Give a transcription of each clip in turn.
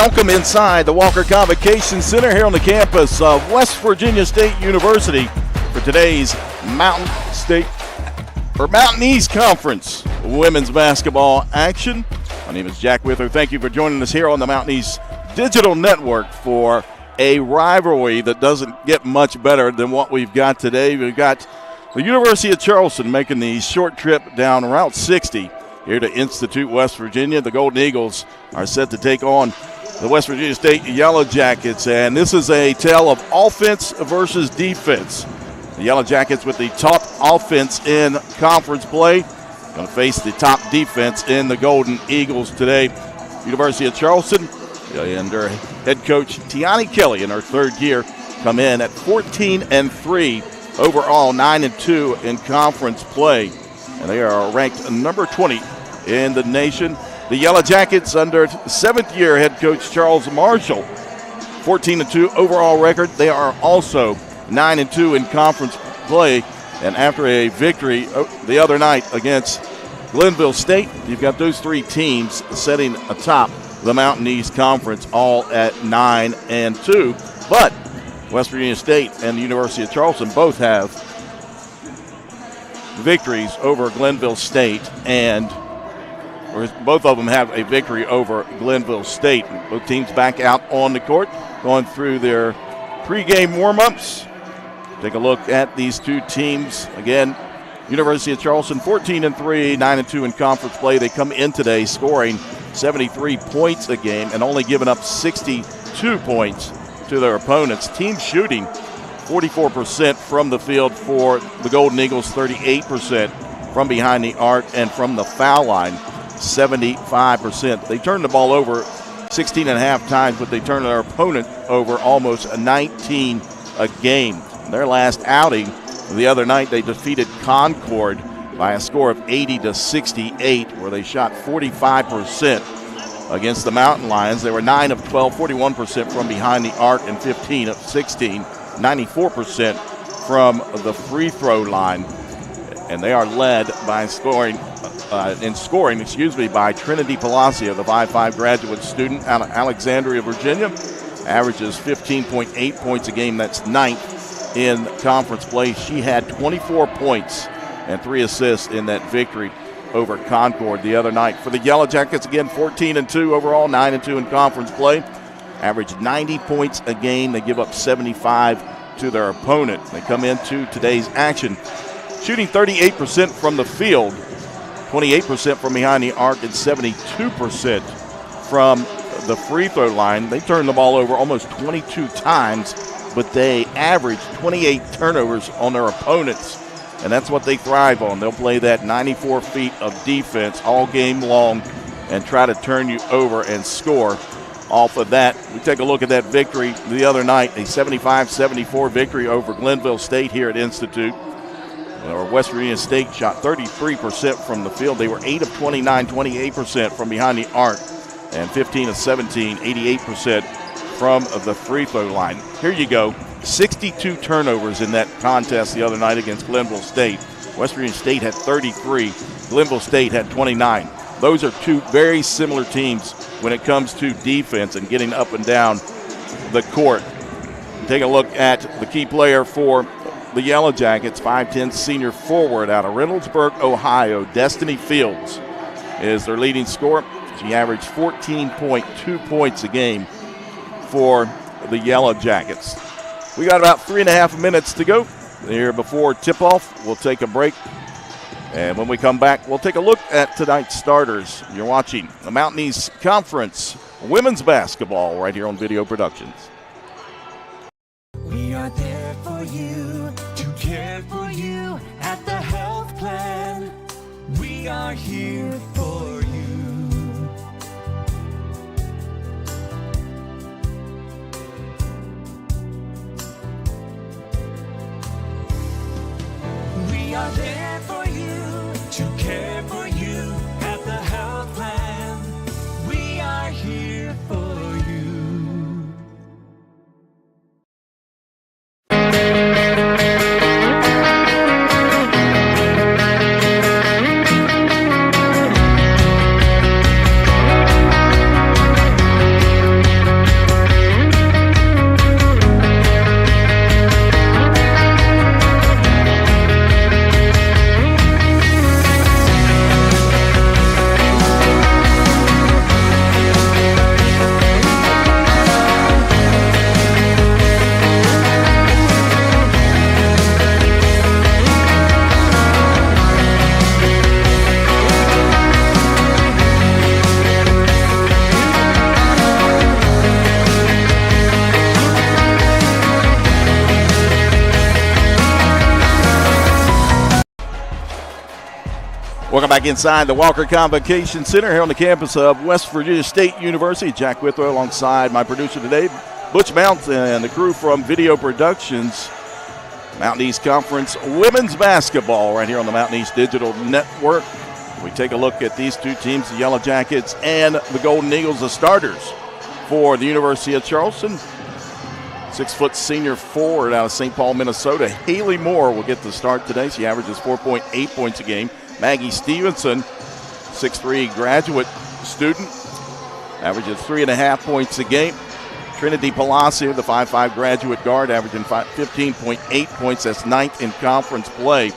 Welcome inside the Walker Convocation Center here on the campus of West Virginia State University for today's Mountain East Conference women's basketball action. My name is Jack Wither. Thank you for joining us here on the Mountain East Digital Network for a rivalry that doesn't get much better than what we've got today. We've got the University of Charleston making the short trip down Route 60 here to Institute, West Virginia. The Golden Eagles are set to take on the West Virginia State Yellow Jackets, and this is a tale of offense versus defense. The Yellow Jackets with the top offense in conference play going to face the top defense in the Golden Eagles today. University of Charleston and their head coach Tiani Kelly in her third year come in at 14-3 overall, 9-2 in conference play, and they are ranked number 20 in the nation. The Yellow Jackets under seventh-year head coach Charles Marshall, 14-2 overall record. They are also 9-2 in conference play, and after a victory the other night against Glenville State, you've got those three teams sitting atop the Mountain East Conference, all at 9-2. But West Virginia State and the University of Charleston both have victories over Glenville State, or both of them have a victory over Glenville State. Both teams back out on the court, going through their pregame warm-ups. Take a look at these two teams. Again, University of Charleston 14-3, 9-2 in conference play. They come in today scoring 73 points a game and only giving up 62 points to their opponents. Team shooting 44% from the field for the Golden Eagles, 38% from behind the arc, and from the foul line, 75%. They turn the ball over 16 and a half times, but they turn their opponent over almost 19 a game. Their last outing the other night, they defeated Concord by a score of 80-68, where they shot 45% against the Mountain Lions. They were 9 of 12, 41% from behind the arc, and 15 of 16, 94% from the free throw line. And they are led by by Trinity Palacio, the 5'5" graduate student out of Alexandria, Virginia. Averages 15.8 points a game. That's ninth in conference play. She had 24 points and 3 assists in that victory over Concord the other night. For the Yellow Jackets, again, 14-2 overall, 9-2 in conference play. Average 90 points a game. They give up 75 to their opponent. They come into today's action shooting 38% from the field, 28% from behind the arc, and 72% from the free throw line. They turn the ball over almost 22 times, but they average 28 turnovers on their opponents, and that's what they thrive on. They'll play that 94 feet of defense all game long and try to turn you over and score off of that. We take a look at that victory the other night, a 75-74 victory over Glenville State here at Institute. West Virginia State shot 33% from the field. They were 8 of 29, 28% from behind the arc, and 15 of 17, 88% from the free throw line. Here you go, 62 turnovers in that contest the other night against Glenville State. West Virginia State had 33, Glenville State had 29. Those are two very similar teams when it comes to defense and getting up and down the court. Take a look at the key player for the Yellow Jackets, 5'10" senior forward out of Reynoldsburg, Ohio. Destiny Fields is their leading scorer. She averaged 14.2 points a game for the Yellow Jackets. We got about 3.5 minutes to go here before tip-off. We'll take a break, and when we come back, we'll take a look at tonight's starters. You're watching the Mountain East Conference women's basketball right here on Video Productions. We are there for you, to care for you at the health plan. We are here for you. We are there for you, to care for you at the health plan. We are here for you. Welcome back inside the Walker Convocation Center here on the campus of West Virginia State University. Jack Withrow alongside my producer today, Butch Mountain, and the crew from Video Productions. Mountain East Conference women's basketball right here on the Mountain East Digital Network. We take a look at these two teams, the Yellow Jackets and the Golden Eagles, the starters for the University of Charleston. 6-foot senior forward out of St. Paul, Minnesota, Haley Moore will get the start today. She averages 4.8 points a game. Maggie Stevenson, 6'3" graduate student, averages 3.5 points a game. Trinity Palacio, the 5'5" graduate guard, averaging 15.8 points. That's ninth in conference play.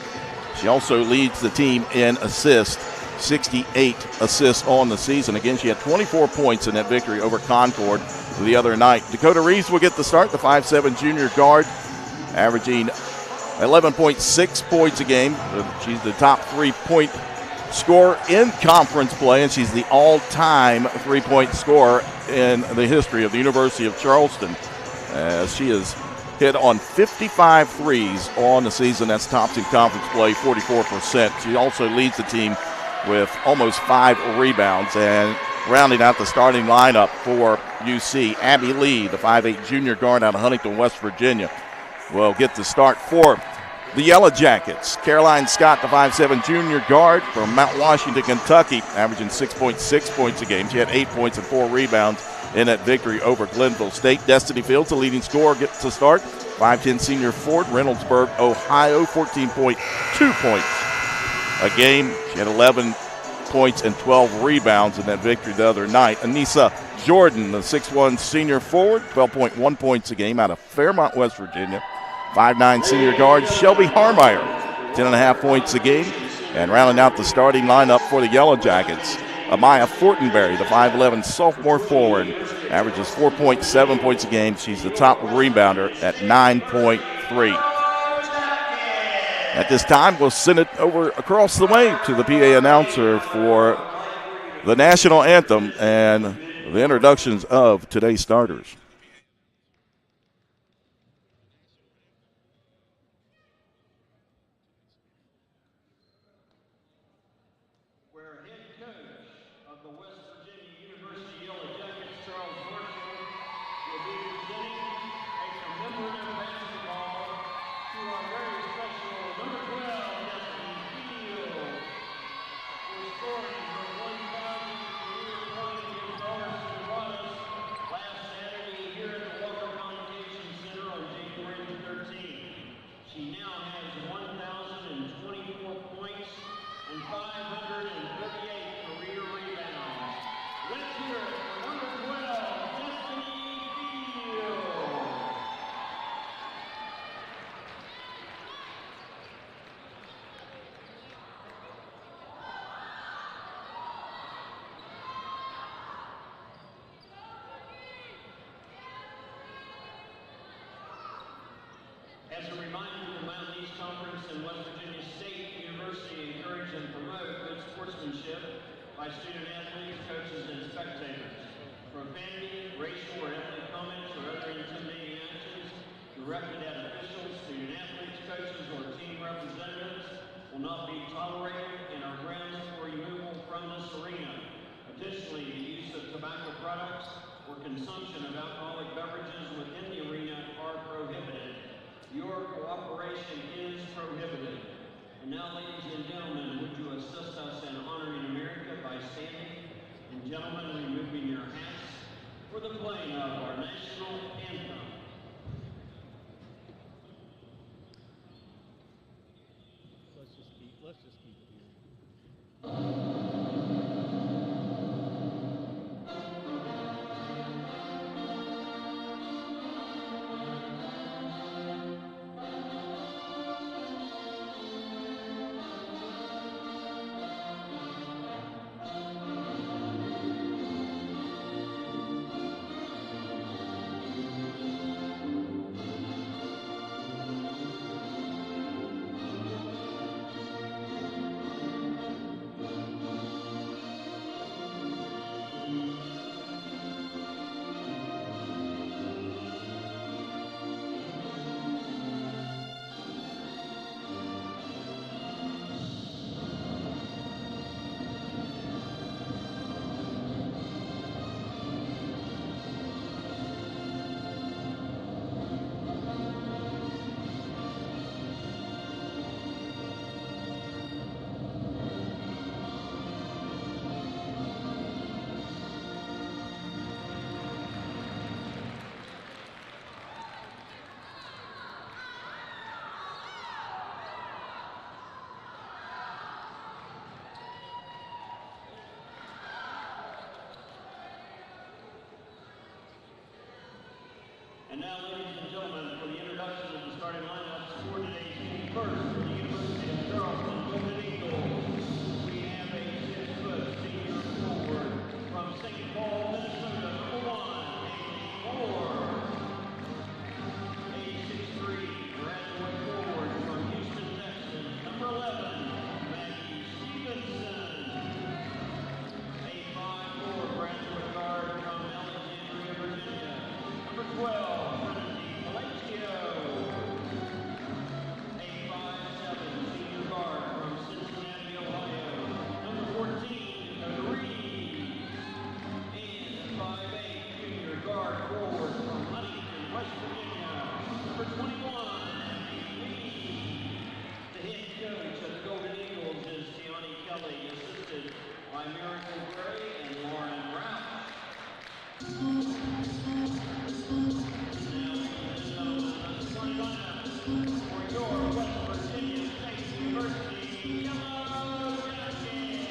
She also leads the team in assists, 68 assists on the season. Again, she had 24 points in that victory over Concord the other night. Dakota Reeves will get the start, the 5'7" junior guard, averaging 11.6 points a game. She's the top 3-point scorer in conference play, and she's the all-time 3-point scorer in the history of the University of Charleston. She has hit on 55 threes on the season. That's tops in conference play, 44%. She also leads the team with almost 5 rebounds. And rounding out the starting lineup for UC, Abby Lee, the 5'8" junior guard out of Huntington, West Virginia, will get the start for the Yellow Jackets. Caroline Scott, the 5'7" junior guard from Mount Washington, Kentucky, averaging 6.6 points a game. She had 8 points and 4 rebounds in that victory over Glenville State. Destiny Fields, the leading scorer, gets to start. 5'10" senior forward, Reynoldsburg, Ohio, 14.2 points a game. She had 11 points and 12 rebounds in that victory the other night. Anissa Jordan, the 6'1" senior forward, 12.1 points a game out of Fairmont, West Virginia. 5'9" senior guard Shelby Harmeyer, 10.5 points a game. And rounding out the starting lineup for the Yellow Jackets, Amaya Fortenberry, the 5'11" sophomore forward, averages 4.7 points a game. She's the top rebounder at 9.3. At this time, we'll send it over across the way to the PA announcer for the national anthem and the introductions of today's starters. As a reminder, the Mountain East Conference and West Virginia State University encourage and promote good sportsmanship by student athletes, coaches, and spectators. Profanity, racial or ethnic comments, or other intimidating actions directed at officials, student athletes, coaches, or team representatives will not be tolerated and are grounds for removal from this arena. Additionally, the use of tobacco products or consumption of alcoholic beverages within the arena are prohibited. Your cooperation is prohibited. And now, ladies and gentlemen, would you assist us in honoring America by standing, and gentlemen, removing your hats for the playing of our national anthem. Let's just keep it here. For today's first for the University of Charleston Golden Eagles, we have a 6-foot senior forward from St. Paul, Minnesota, number 1, Haley Moore. A 6'3" graduate forward from Houston, Texas, number 11, Maggie Stevenson. A 5'4" graduate guard from Alexandria, Virginia, number 12, Trinity Palacio. A 5'7" senior guard from Cincinnati, Ohio, number 14, Dakota Reed. And a 5'8" junior guard forward from Huntington, West Virginia, number 21, Abby Lee. The head coach of the Golden Eagles is Tiani Kelly, assisted by Miracle Gray and Lauren Rout. Now, ladies and gentlemen, the starting lineup for your West Virginia State University Yellow Jackets.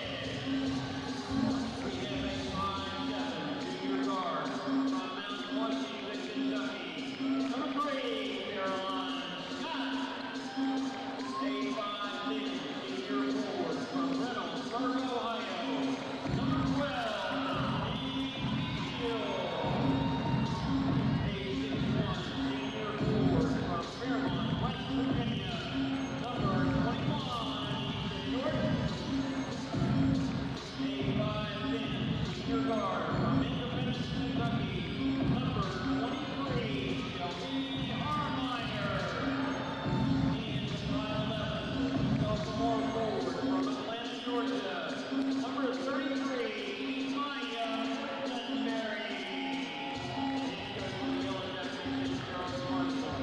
We have a 5'7" junior guard from Mount Washington, Kentucky, number 3, Caroline Scott. A 5'10" senior forward from Reynoldsburg, Ohio, number 12, Steve Field. A 6'1" senior forward from Fairmont, West Virginia, number 21, Ethan Jordan. A 5'10" senior guard from Independence, Kentucky, number 23, Shelby Harmeyer. And the 5'11" sophomore forward from Atlanta, Georgia, number 33, Maya Rittenberry. The head coach of the Yellow Jackets is Charles Marshall,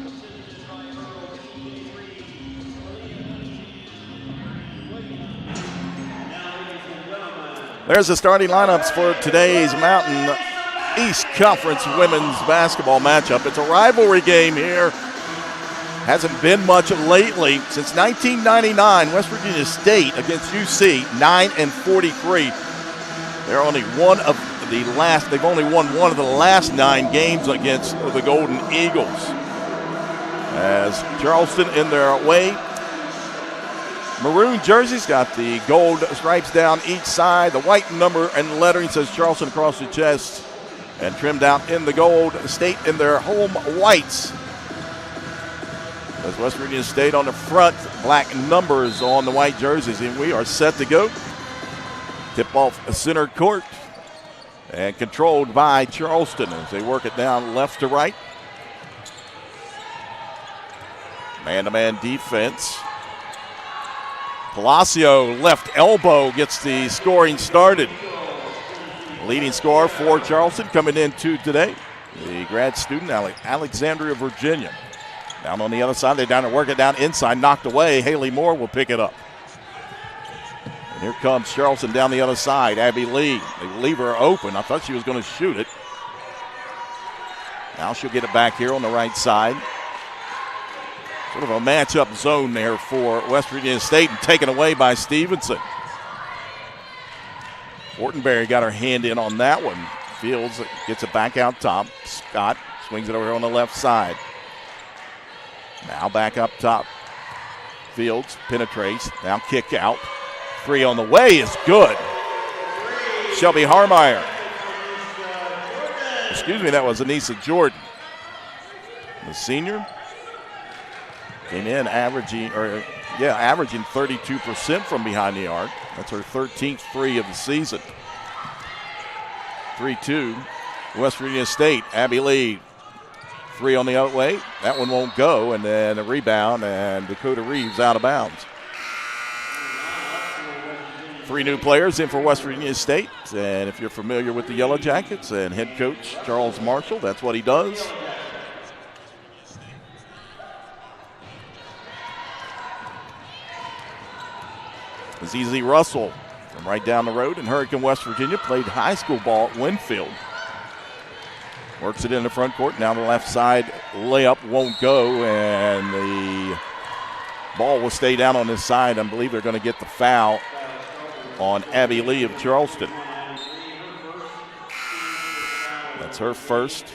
assisted by Earl E.J. Reed, Leah Cunningham, and Marion Williams. Now, ladies and gentlemen, There's the starting lineups for today's Mountain East Conference women's basketball matchup. It's a rivalry game here. Hasn't been much lately. Since 1999, West Virginia State against UC, 9-43. They're only they've only won one of the last 9 games against the Golden Eagles. As Charleston in their away maroon jerseys got the gold stripes down each side. The white number and lettering says Charleston across the chest and trimmed out in the gold. State in their home whites. As West Virginia State on the front, black numbers on the white jerseys. And we are set to go. Tip off center court and controlled by Charleston as they work it down left to right. Man-to-man defense. Palacio left elbow gets the scoring started. Leading scorer for Charleston coming into today, the grad student Alexandria, Virginia. Down on the other side, they're down to work it down inside, knocked away. Haley Moore will pick it up. And here comes Charleston down the other side. Abby Lee, they leave her open. I thought she was going to shoot it. Now she'll get it back here on the right side. Sort of a matchup zone there for West Virginia State and taken away by Stevenson. Fortenberry got her hand in on that one. Fields gets it back out top. Scott swings it over here on the left side. Now back up top. Fields penetrates. Now kick out. 3 on the way is good. Shelby Harmeyer. Excuse me, that was Anissa Jordan. The senior came in averaging 32% from behind the arc. That's her 13th 3 of the season. 3-2, West Virginia State. Abby Lee, 3 on the other way. That one won't go, and then a rebound, and Dakota Reeves out of bounds. 3 new players in for West Virginia State, and if you're familiar with the Yellow Jackets and head coach Charles Marshall, that's what he does. ZZ Russell from right down the road in Hurricane, West Virginia, played high school ball at Winfield. Works it in the front court. Now the left side layup won't go, and the ball will stay down on this side. I believe they're going to get the foul on Abby Lee of Charleston. That's her first.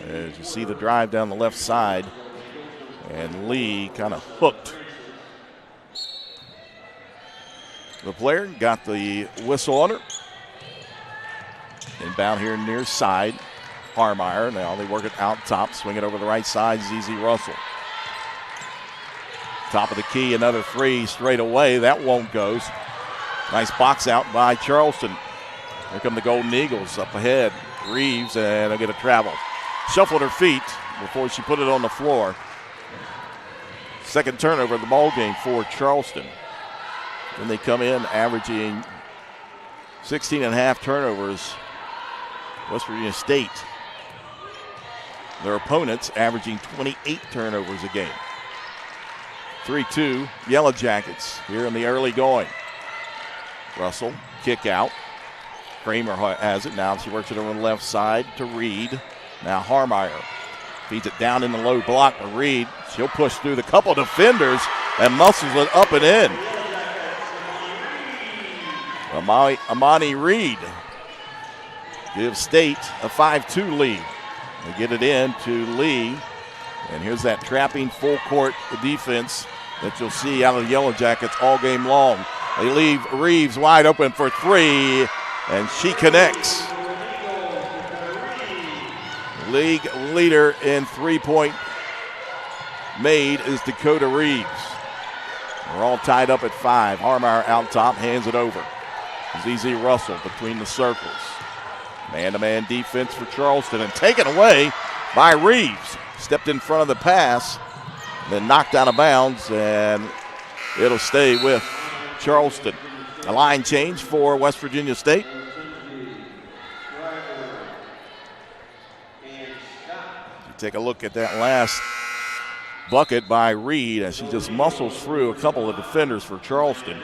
As you see the drive down the left side. And Lee kind of hooked the player, got the whistle on her. Inbound here near side. Harmeyer, now they work it out top, swing it over the right side, ZZ Russell. Top of the key, another three straight away. That won't go. Nice box out by Charleston. Here come the Golden Eagles up ahead. Reeves, and they'll get a travel. Shuffled her feet before she put it on the floor. Second turnover of the ball game for Charleston. Then they come in averaging 16 and a half turnovers. West Virginia State, their opponents, averaging 28 turnovers a game. 3-2 Yellow Jackets here in the early going. Russell, kick out. Kramer has it. Now she works it over on the left side to Reed. Now Harmeyer feeds it down in the low block to Reed. She'll push through the couple defenders and muscles it up and in. Amani Reed gives State a 5-2 lead. They get it in to Lee. And here's that trapping full court defense that you'll see out of the Yellow Jackets all game long. They leave Reeves wide open for three, and she connects. League leader in three-point made is Dakota Reeves. We're all tied up at 5. Harmeyer out top, hands it over. ZZ Russell between the circles. Man-to-man defense for Charleston, and taken away by Reeves. Stepped in front of the pass, then knocked out of bounds, and it'll stay with Charleston. A line change for West Virginia State. You take a look at that last bucket by Reed as she just muscles through a couple of defenders for Charleston.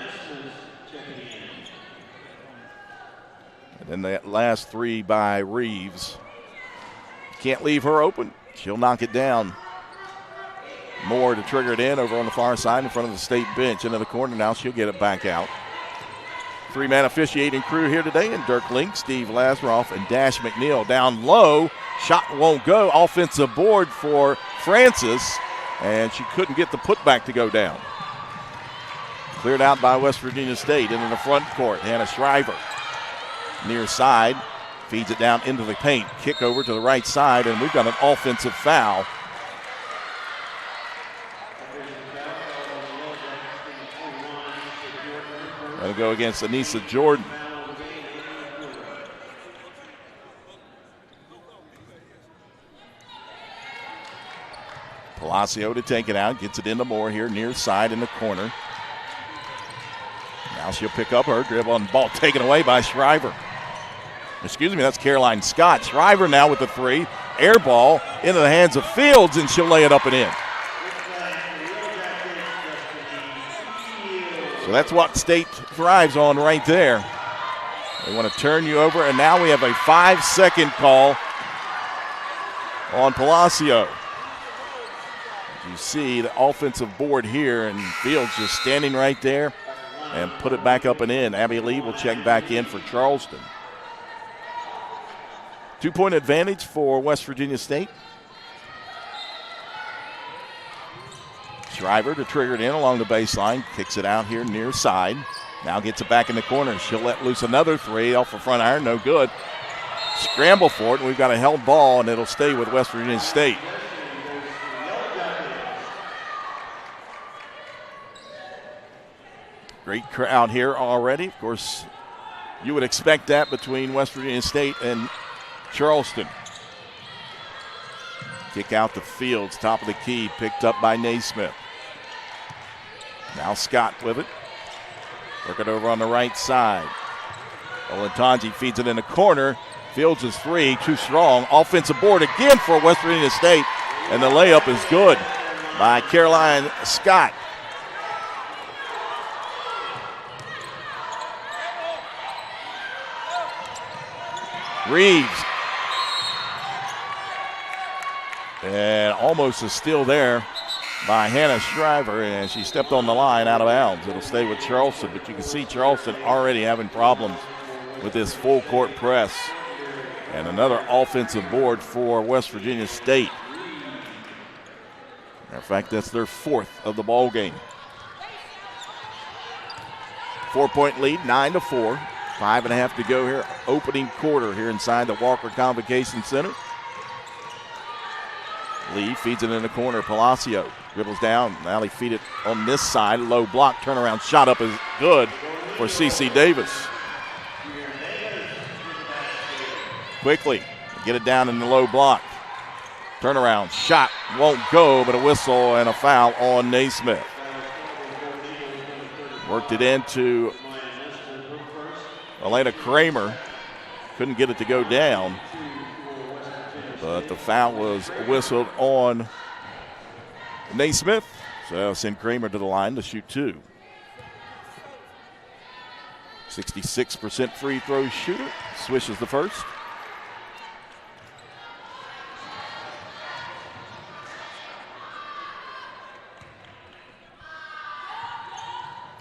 And then that last three by Reeves. Can't leave her open. She'll knock it down. Moore to trigger it in over on the far side in front of the State bench. Into the corner now. She'll get it back out. Three-man officiating crew here today. And Dirk Link, Steve Lazaroff, and Dash McNeil down low. Shot won't go. Offensive board for Francis. And she couldn't get the putback to go down. Cleared out by West Virginia State. Into the front court. Hannah Shriver. Near side, feeds it down into the paint. Kick over to the right side, and we've got an offensive foul. That'll go against Anissa Jordan. Palacio to take it out, gets it into Moore here, near side in the corner. Now she'll pick up her dribble, and ball taken away by Shriver. Excuse me, that's Caroline Scott. Shriver now with the three. Air ball into the hands of Fields, and she'll lay it up and in. So that's what State thrives on right there. They want to turn you over, and now we have a 5-second call on Palacio. You see the offensive board here, and Fields just standing right there and put it back up and in. Abby Lee will check back in for Charleston. 2-point advantage for West Virginia State. Shriver to trigger it in along the baseline. Kicks it out here near side. Now gets it back in the corner. She'll let loose another three off the front iron. No good. Scramble for it, and we've got a held ball, and it'll stay with West Virginia State. Great crowd here already. Of course, you would expect that between West Virginia State and Charleston. Kick out to Fields, top of the key, picked up by Naismith. Now Scott with it. Work it over on the right side. Olatunji feeds it in the corner. Fields is three, too strong. Offensive board again for West Virginia State, and the layup is good by Caroline Scott. Reeves. And almost a steal there by Hannah Shriver, and she stepped on the line out of bounds. It'll stay with Charleston, but you can see Charleston already having problems with this full court press. And another offensive board for West Virginia State. Matter of fact, that's their 4th of the ball game. 4-point lead, 9-4. 5.5 to go here. Opening quarter here inside the Walker Convocation Center. Lee feeds it in the corner. Palacio dribbles down. Now they feed it on this side. Low block. Turnaround shot up is good for C.C. Davis. Quickly get it down in the low block. Turnaround shot won't go, but a whistle and a foul on Naismith. Worked it into Elena Kramer. Couldn't get it to go down. But the foul was whistled on Naismith. So that'll send Kramer to the line to shoot 2. 66% free throw shooter. Swishes the first.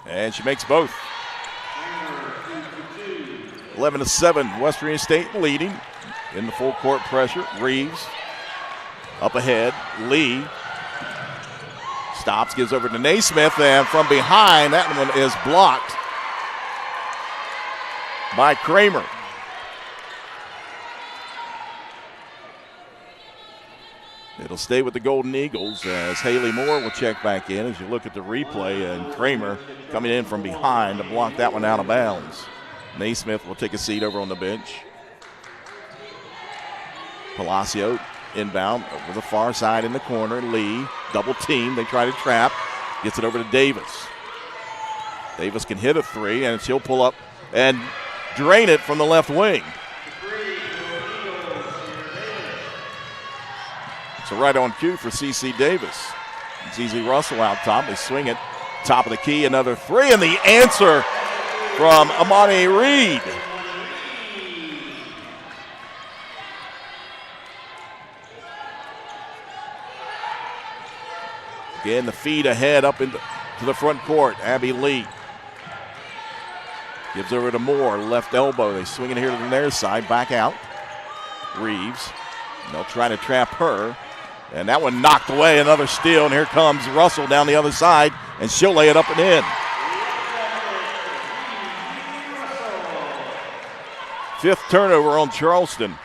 And she makes both. 11-7, West Virginia State leading in the full court pressure. Reeves up ahead. Lee stops, gives over to Naismith, and from behind, that one is blocked by Kramer. It'll stay with the Golden Eagles as Haley Moore will check back in as you look at the replay, and Kramer coming in from behind to block that one out of bounds. Naismith will take a seat over on the bench. Palacio inbound over the far side in the corner. Lee, double team. They try to trap. Gets it over to Davis. Davis can hit a 3, and she'll pull up and drain it from the left wing. So right on cue for C.C. Davis. ZZ Russell out top. They swing it. Top of the key, another 3, and the answer from Amani Reed. Again, the feed ahead up into the front court. Abby Lee gives over to Moore, left elbow. They swing it here to their side, back out. Reeves, and they'll try to trap her. And that one knocked away, another steal, and here comes Russell down the other side, and she'll lay it up and in. 5th turnover on Charleston.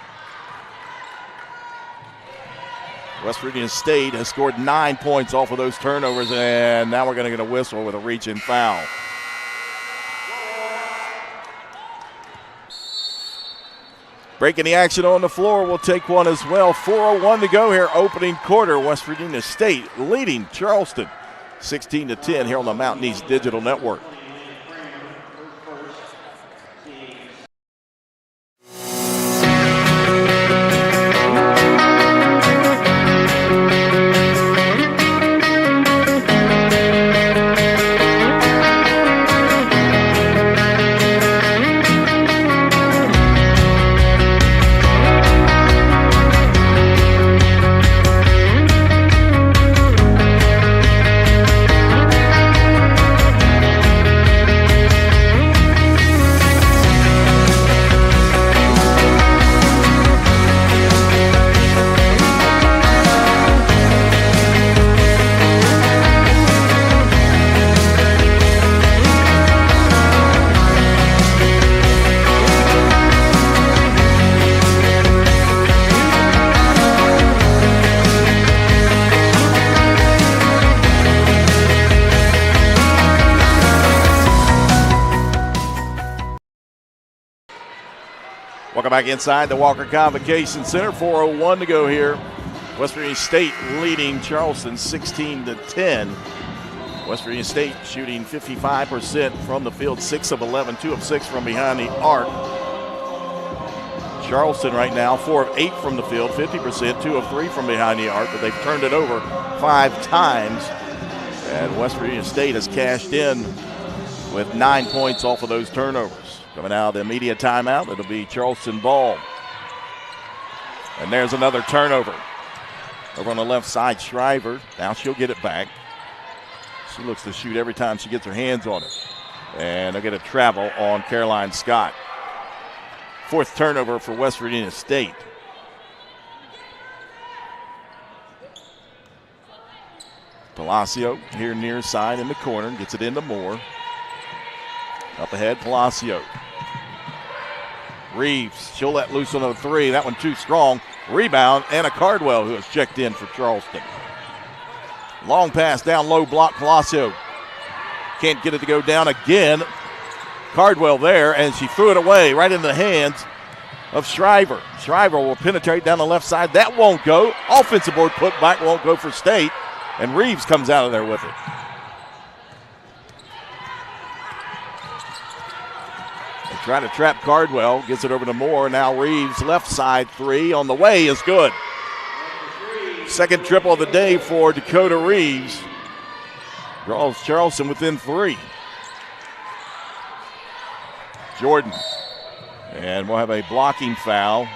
West Virginia State has scored 9 points off of those turnovers, and now we're going to get a whistle with a reach-in foul. Breaking the action on the floor, we'll take one as well. 4:01 to go here, opening quarter. West Virginia State leading Charleston 16-10 here on the Mountain East Digital Network. Welcome back inside the Walker Convocation Center. 4:01 to go here. West Virginia State leading Charleston 16-10. West Virginia State shooting 55% from the field, 6 of 11, 2 of 6 from behind the arc. Charleston right now 4 of 8 from the field, 50%, 2 of 3 from behind the arc, but they've turned it over 5 times. And West Virginia State has cashed in with 9 points off of those turnovers. Coming out of the immediate timeout, it'll be Charleston ball. And there's another turnover. Over on the left side, Shriver. Now she'll get it back. She looks to shoot every time she gets her hands on it. And they'll get a travel on Caroline Scott. 4th turnover for West Virginia State. Palacio here near side in the corner, gets it into Moore. Up ahead, Palacio. Reeves, she'll let loose on the three. That one too strong. Rebound, Anna Cardwell, who has checked in for Charleston. Long pass down low block, Palacio. Can't get it to go down again. Cardwell there, and she threw it away right in the hands of Shriver. Shriver will penetrate down the left side. That won't go. Offensive board put back, won't go for State, and Reeves comes out of there with it. They try to trap Cardwell, gets it over to Moore. Now Reeves, left side three on the way is good. Second triple of the day for Dakota Reeves. Draws Charleston within three. Jordan. And we'll have a blocking foul.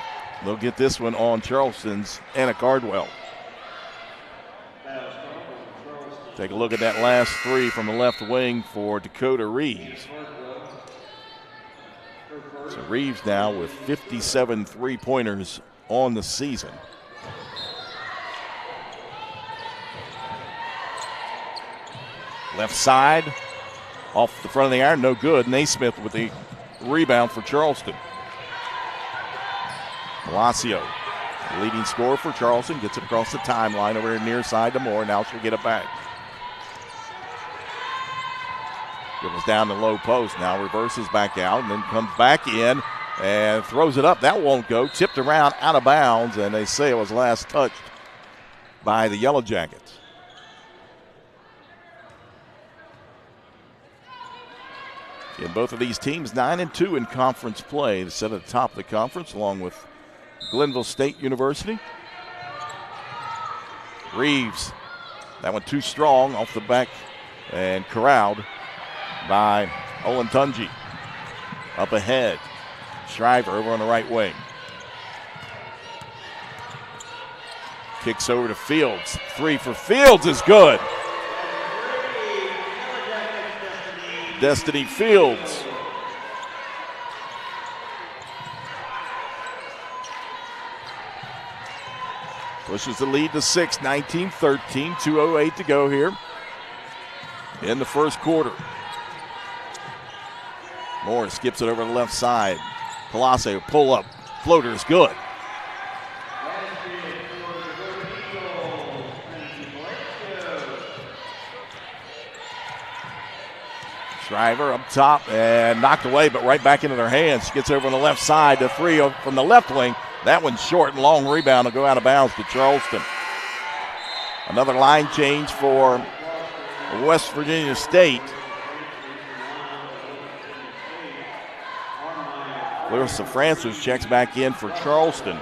They'll get this one on Charleston's Anna Cardwell. Take a look at that last three from the left wing for Dakota Reeves. So Reeves now with 57 three-pointers on the season. Left side, off the front of the iron, no good. Naismith with the rebound for Charleston. Palacio, leading scorer for Charleston, gets it across the timeline over here near side to Moore. Now she'll get it back. It was down the low post. Now reverses back out and then comes back in and throws it up. That won't go. Tipped around out of bounds, and they say it was last touched by the Yellow Jackets. In both of these teams, 9-2 in conference play. They sit at the top of the conference along with Glenville State University. Reeves, that one too strong off the back and corralled by Olentunji. Up ahead, Shriver over on the right wing. Kicks over to Fields. Three for Fields is good. Destiny Fields. Pushes the lead to 6, 19-13, 2:08 to go here in the first quarter. Moore skips it over the left side. Palacio pull up, floater is good. Shriver up top and knocked away, but right back into their hands. She gets over on the left side. The three from the left wing. That one's short and long rebound will go out of bounds to Charleston. Another line change for West Virginia State. Clarissa Francis checks back in for Charleston.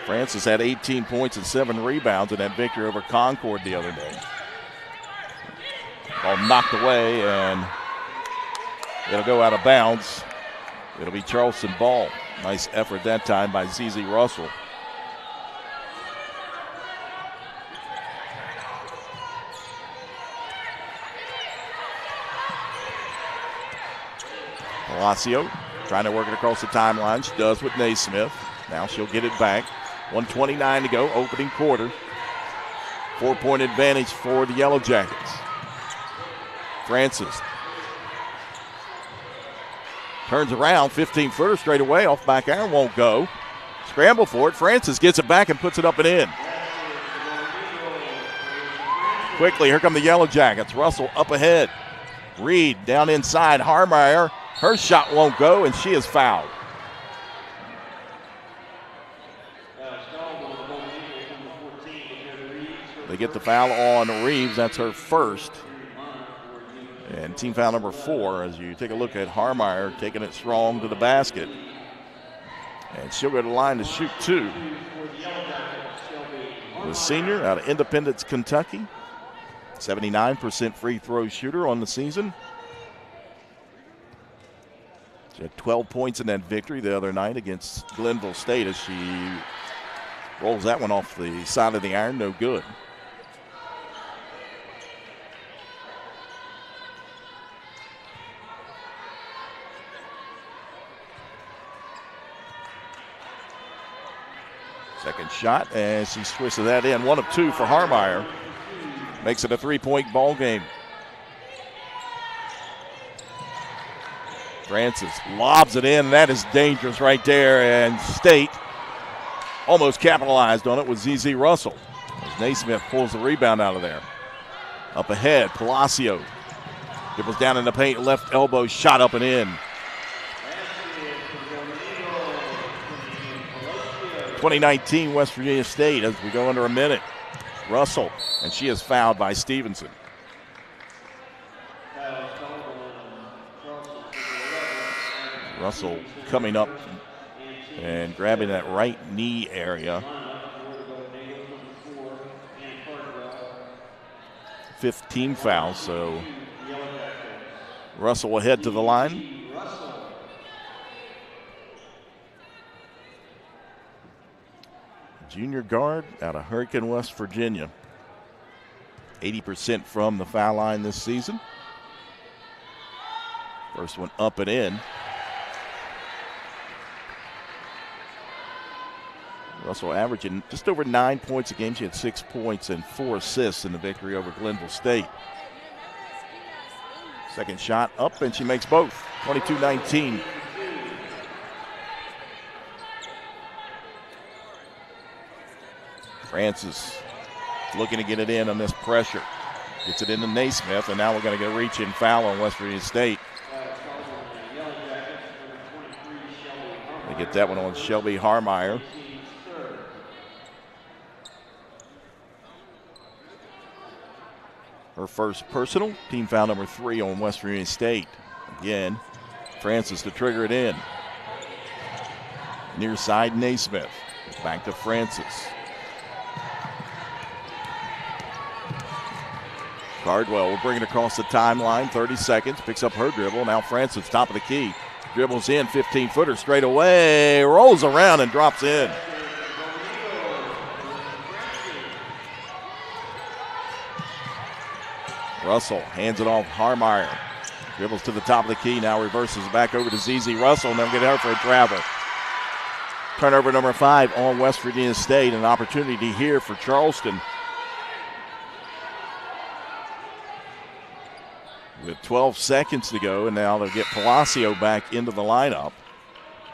Francis had 18 points and 7 rebounds in that victory over Concord the other day. Ball knocked away, and it'll go out of bounds. It'll be Charleston ball. Nice effort that time by ZZ Russell. Palacio trying to work it across the timeline. She does with Naismith. Now she'll get it back. 1:29 to go, opening quarter. 4-point advantage for the Yellow Jackets. Francis turns around, 15-footer straight away, off back iron, won't go. Scramble for it. Francis gets it back and puts it up and in. Quickly, here come the Yellow Jackets. Russell up ahead. Reed down inside. Harmeyer, her shot won't go, and she is fouled. They get the foul on Reeves. That's her first. And team foul number 4 as you take a look at Harmeyer taking it strong to the basket. And she'll go to the line to shoot 2. The senior out of Independence, Kentucky. 79% free throw shooter on the season. She had 12 points in that victory the other night against Glenville State as she rolls that one off the side of the iron, no good. Second shot, and she twisted that in. 1 of 2 for Harmeyer. Makes it a 3-point ball game. Francis lobs it in. That is dangerous right there. And State almost capitalized on it with ZZ Russell as Naismith pulls the rebound out of there. Up ahead, Palacio dribbles down in the paint, left elbow shot up and in. 2019 West Virginia State as we go under a minute. Russell, and she is fouled by Stevenson. Russell coming up and grabbing that right knee area. 15 fouls, so Russell will head to the line. Junior guard out of Hurricane, West Virginia. 80% from the foul line this season. First one up and in. Russell averaging just over 9 points a game. She had 6 points and 4 assists in the victory over Glenville State. Second shot up, and she makes both. 22-19. Francis looking to get it in on this pressure. Gets it into Naismith, and now we're going to get a reach-in foul on West Virginia State. They get that one on Shelby Harmeyer. Her first personal, team foul number 3 on West Virginia State. Again, Francis to trigger it in. Near side, Naismith. Back to Francis. Cardwell will bring it across the timeline, 30 seconds, picks up her dribble. Now Francis, top of the key. Dribbles in, 15-footer straight away, rolls around and drops in. Russell hands it off Harmeyer. Dribbles to the top of the key, now reverses back over to ZZ Russell, and they'll get her for a travel. Turnover number 5 on West Virginia State, an opportunity here for Charleston. With 12 seconds to go, and now they'll get Palacio back into the lineup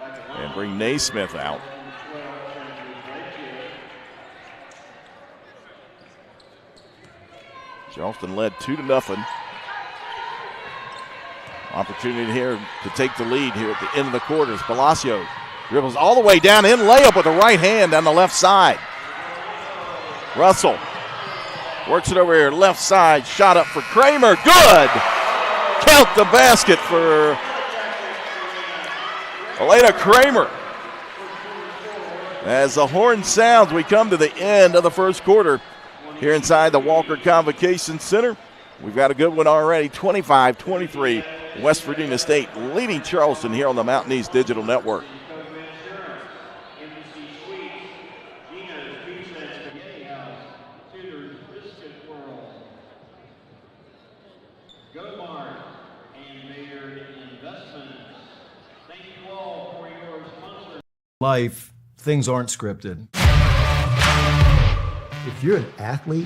and bring Naismith out. Charleston led 2-0. Opportunity here to take the lead here at the end of the quarters. Palacio dribbles all the way down in, layup with the right hand down the left side. Russell works it over here, left side, shot up for Kramer, good! Count the basket for Elena Kramer. As the horn sounds, we come to the end of the first quarter here inside the Walker Convocation Center. We've got a good one already, 25-23, West Virginia State leading Charleston here on the Mountain East Digital Network. Life, things aren't scripted. If you're an athlete,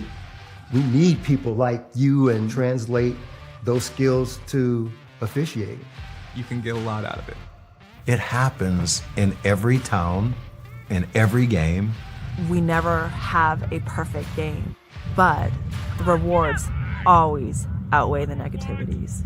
we need people like you and translate those skills to officiating. You can get a lot out of it. It happens in every town, in every game. We never have a perfect game, but the rewards always outweigh the negativities.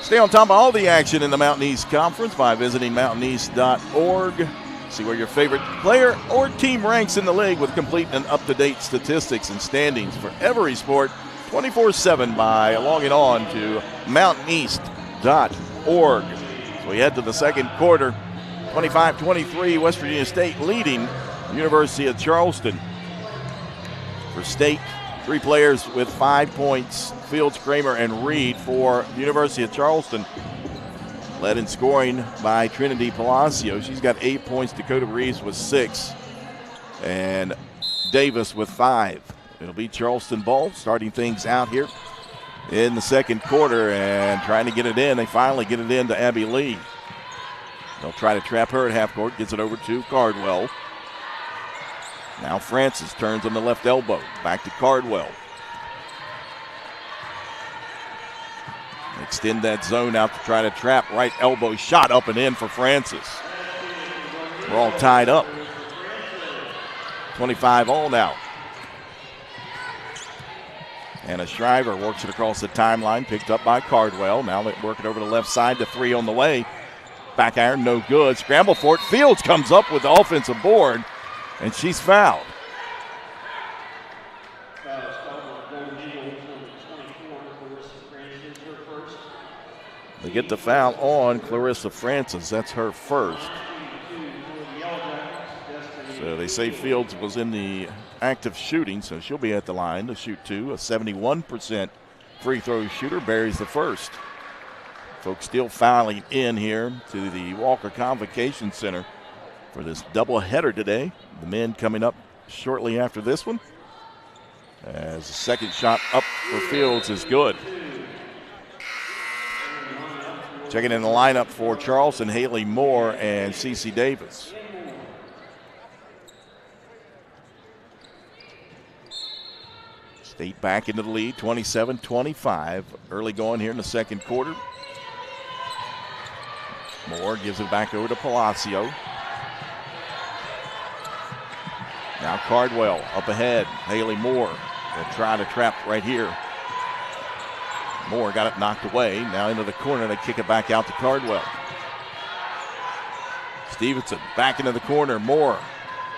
Stay on top of all the action in the Mountain East Conference by visiting mountaineast.org. See where your favorite player or team ranks in the league with complete and up-to-date statistics and standings for every sport 24/7 by logging on to mountaineast.org. So we head to the second quarter. 25-23, West Virginia State leading University of Charleston. For State, 3 players with 5 points, Fields, Kramer, and Reed. For University of Charleston, led in scoring by Trinity Palacio. She's got 8 points. Dakota Reeves with 6. And Davis with 5. It'll be Charleston ball starting things out here in the second quarter and trying to get it in. They finally get it in to Abby Lee. They'll try to trap her at half court. Gets it over to Cardwell. Now Francis turns on the left elbow. Back to Cardwell. Extend that zone out to try to trap. Right elbow shot up and in for Francis. We're all tied up. 25 all now. Anna Shriver works it across the timeline. Picked up by Cardwell. Now they work it over the left side to 3 on the way. Back iron, no good. Scramble for it. Fields comes up with the offensive board, and she's fouled. They get the foul on Clarissa Francis. That's her first. So they say Fields was in the act of shooting, so she'll be at the line to shoot 2. A 71% free throw shooter buries the first. Folks still fouling in here to the Walker Convocation Center for this doubleheader today. The men coming up shortly after this one. As the second shot up for Fields is good. Checking in the lineup for Charleston, Haley Moore and Cece Davis. State back into the lead, 27-25. Early going here in the second quarter. Moore gives it back over to Palacio. Now Cardwell up ahead. Haley Moore will try to trap right here. Moore got it knocked away. Now into the corner. They kick it back out to Cardwell. Stevenson back into the corner. Moore.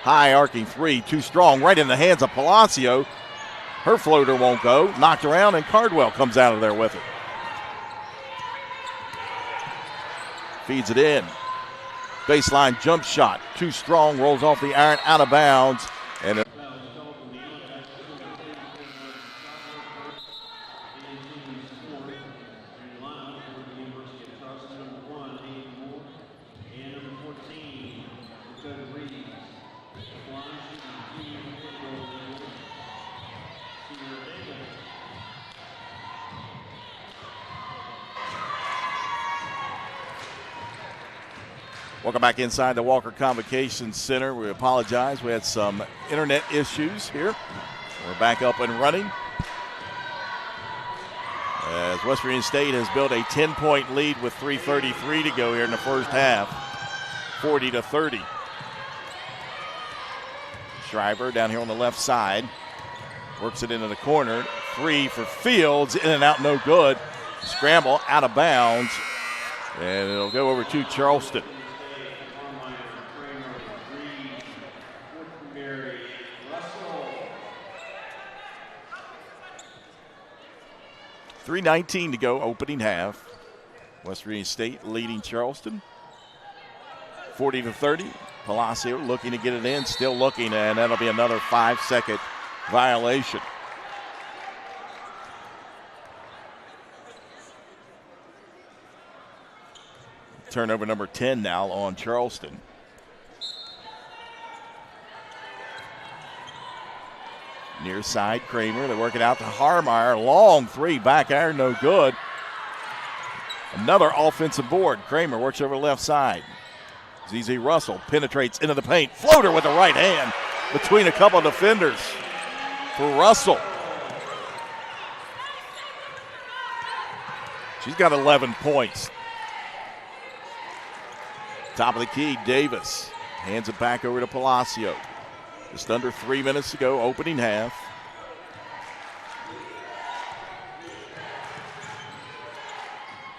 High arcing 3. Too strong. Right in the hands of Palacio. Her floater won't go. Knocked around, and Cardwell comes out of there with it. Feeds it in. Baseline jump shot. Too strong. Rolls off the iron. Out of bounds. And welcome back inside the Walker Convocation Center. We apologize. We had some internet issues here. We're back up and running. As West Virginia State has built a 10-point lead with 3:33 to go here in the first half. 40-30. Shriver down here on the left side. Works it into the corner. 3 for Fields. In and out, no good. Scramble, out of bounds. And it'll go over to Charleston. 3:19 to go, opening half. West Virginia State leading Charleston 40-30. Palacio looking to get it in, still looking, and that'll be another 5-second violation. Turnover number 10 now on Charleston. Near side, Kramer. They work it out to Harmeyer. Long 3, back iron, no good. Another offensive board. Kramer works over left side. ZZ Russell penetrates into the paint. Floater with the right hand between a couple of defenders for Russell. She's got 11 points. Top of the key, Davis hands it back over to Palacio. Just under 3 minutes to go, opening half.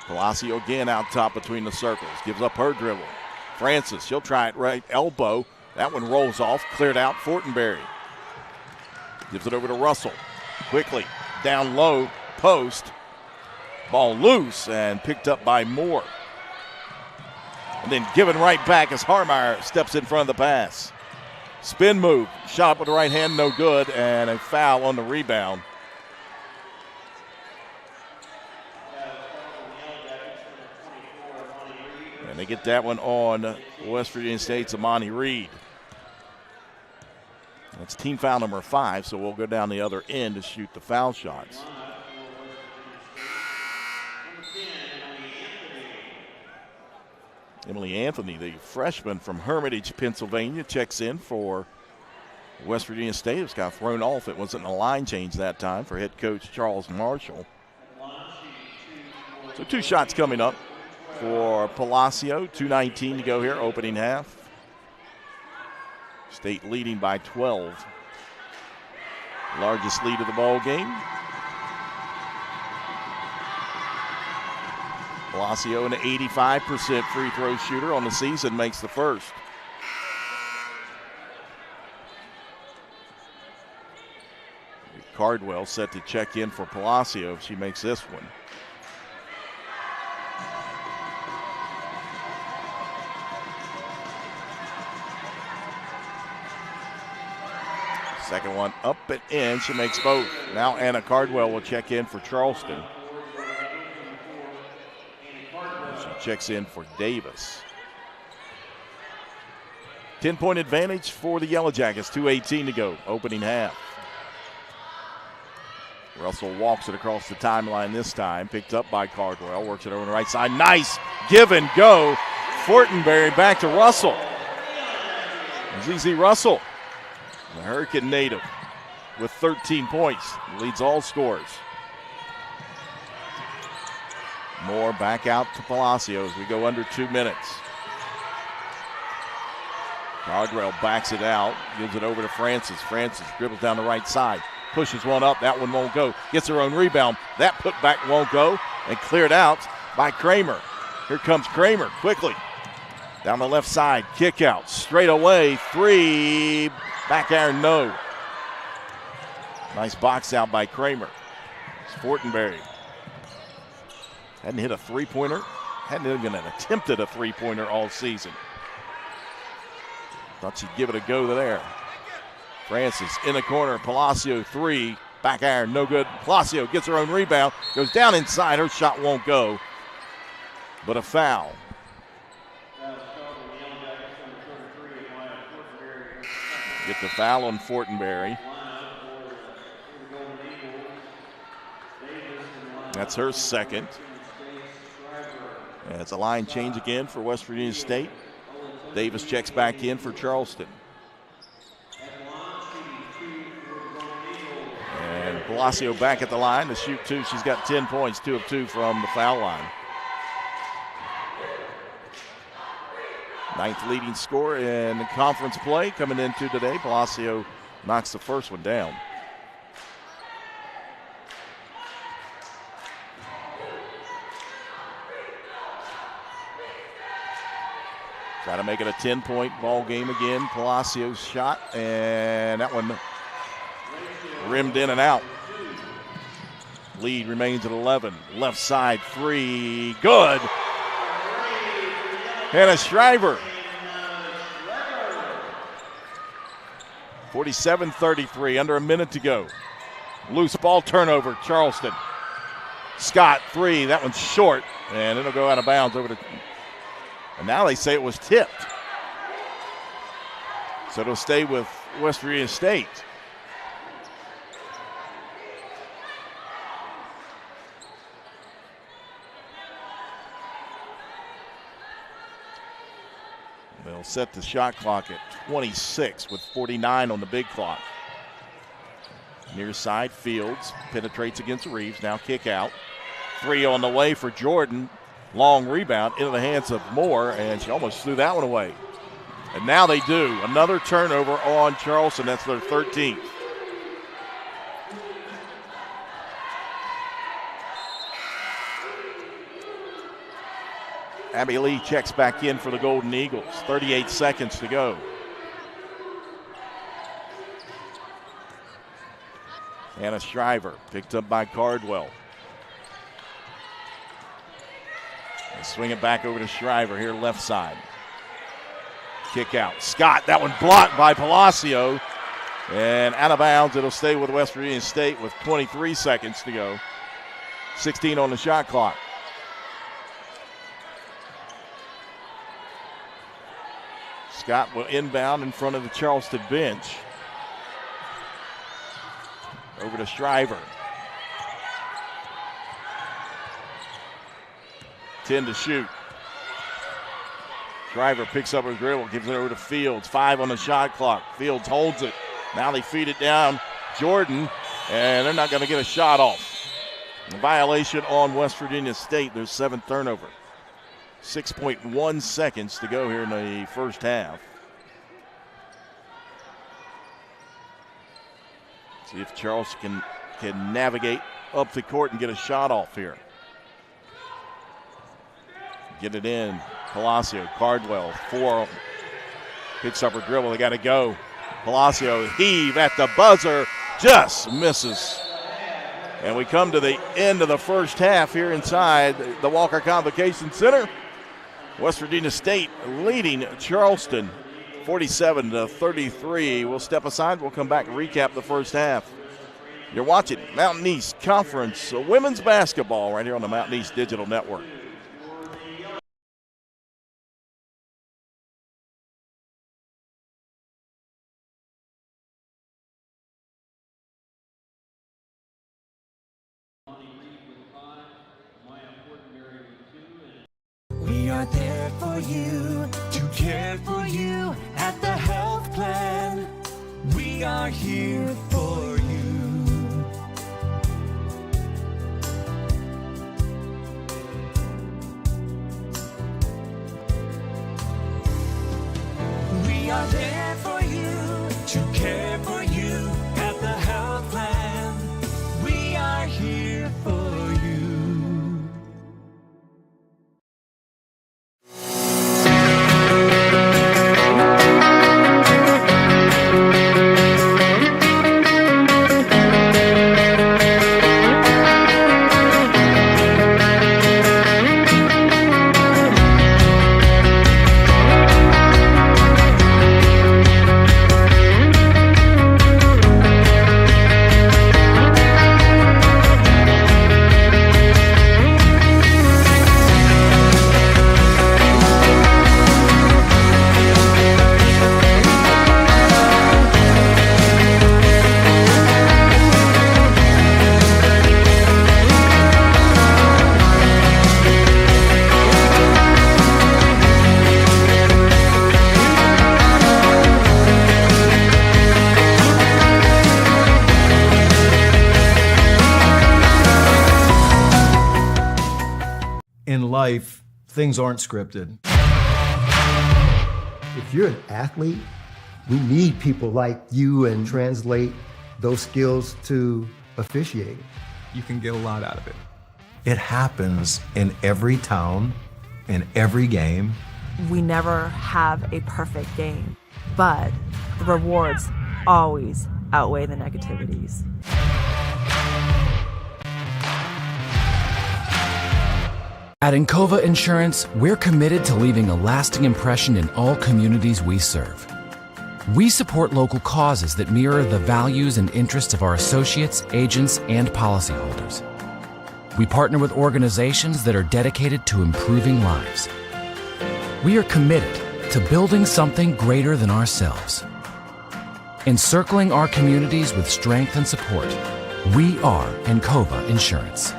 Palacio again out top between the circles. Gives up her dribble. Francis, she'll try it right elbow. That one rolls off, cleared out Fortenberry. Gives it over to Russell. Quickly, down low, post. Ball loose and picked up by Moore. And then given right back as Harmeyer steps in front of the pass. Spin move, shot with the right hand, no good, and a foul on the rebound. And they get that one on West Virginia State's Amani Reed. That's team foul number 5, so we'll go down the other end to shoot the foul shots. Emily Anthony, the freshman from Hermitage, Pennsylvania, checks in for West Virginia State. It was kind of thrown off. It wasn't a line change that time for head coach Charles Marshall. So 2 shots coming up for Palacio. 2:19 to go here, opening half. State leading by 12. Largest lead of the ball game. Palacio, an 85% free throw shooter on the season, makes the first. Cardwell set to check in for Palacio if she makes this one. Second one up and in. She makes both. Now Anna Cardwell will check in for Charleston. She checks in for Davis. 10-point advantage for the Yellow Jackets. 2:18 to go. Opening half. Russell walks it across the timeline this time. Picked up by Cardwell. Works it over on the right side. Nice give and go. Fortenberry back to Russell. ZZ Russell, the Hurricane native, with 13 points. Leads all scorers. Moore back out to Palacio as we go under 2 minutes. Cardwell backs it out. Gives it over to Francis. Francis dribbles down the right side. Pushes one up. That one won't go. Gets her own rebound. That putback won't go. And cleared out by Kramer. Here comes Kramer quickly. Down the left side. Kick out. Straight away. 3. Back iron, no. Nice box out by Kramer. It's Fortenberry. Hadn't hit a three-pointer. Hadn't even attempted a three-pointer all season. Thought she'd give it a go there. Francis in the corner. Palacio 3. Back iron, no good. Palacio gets her own rebound. Goes down inside. Her shot won't go. But a foul. Get the foul on Fortenberry. That's her second. And it's a line change again for West Virginia State. Davis checks back in for Charleston. And Palacio back at the line to shoot 2. She's got 10 points, 2 of 2 from the foul line. 9th leading scorer in conference play coming into today. Palacio knocks the first one down. Try to make it a 10-point ball game again. Palacio's shot, and that one rimmed in and out. Lead remains at 11. Left side 3, good. Hannah Shriver. 47-33, under a minute to go. Loose ball turnover, Charleston. Scott 3, that one's short, and it'll go out of bounds over to. And now they say it was tipped. So it'll stay with West Virginia State. They'll set the shot clock at 26 with 49 on the big clock. Near side, Fields penetrates against Reeves. Now kick out. 3 on the way for Jordan. Long rebound into the hands of Moore, and she almost threw that one away. And now they do. Another turnover on Charleston. That's their 13th. Abby Lee checks back in for the Golden Eagles. 38 seconds to go. Hannah Shriver picked up by Cardwell. They swing it back over to Shriver here left side. Kick out. Scott, that one blocked by Palacio. And out of bounds, it'll stay with West Virginia State with 23 seconds to go. 16 on the shot clock. Scott will inbound in front of the Charleston bench. Over to Shriver. 10 to shoot. Shriver picks up her dribble, gives it over to Fields. 5 on the shot clock. Fields holds it. Now they feed it down. Jordan, and they're not going to get a shot off. A violation on West Virginia State. There's 7th turnover. 6.1 seconds to go here in the first half. See if Charleston can navigate up the court and get a shot off here. Get it in. Palacio, Cardwell, 4. Picks up her dribble. They got to go. Palacio heave at the buzzer. Just misses. And we come to the end of the first half here inside the Walker Convocation Center. West Virginia State leading Charleston 47-33. We'll step aside. We'll come back and recap the first half. You're watching Mountain East Conference Women's Basketball right here on the Mountain East Digital Network. We are there for you, to care for you at the health plan. We are here for you. We are there for you, to care for you at the health plan. We are here for you. In life, things aren't scripted. If you're an athlete, we need people like you and translate those skills to officiating. You can get a lot out of it. It happens in every town, in every game. We never have a perfect game, but the rewards always outweigh the negativities. At Encova Insurance, we're committed to leaving a lasting impression in all communities we serve. We support local causes that mirror the values and interests of our associates, agents, and policyholders. We partner with organizations that are dedicated to improving lives. We are committed to building something greater than ourselves. Encircling our communities with strength and support, we are Encova Insurance.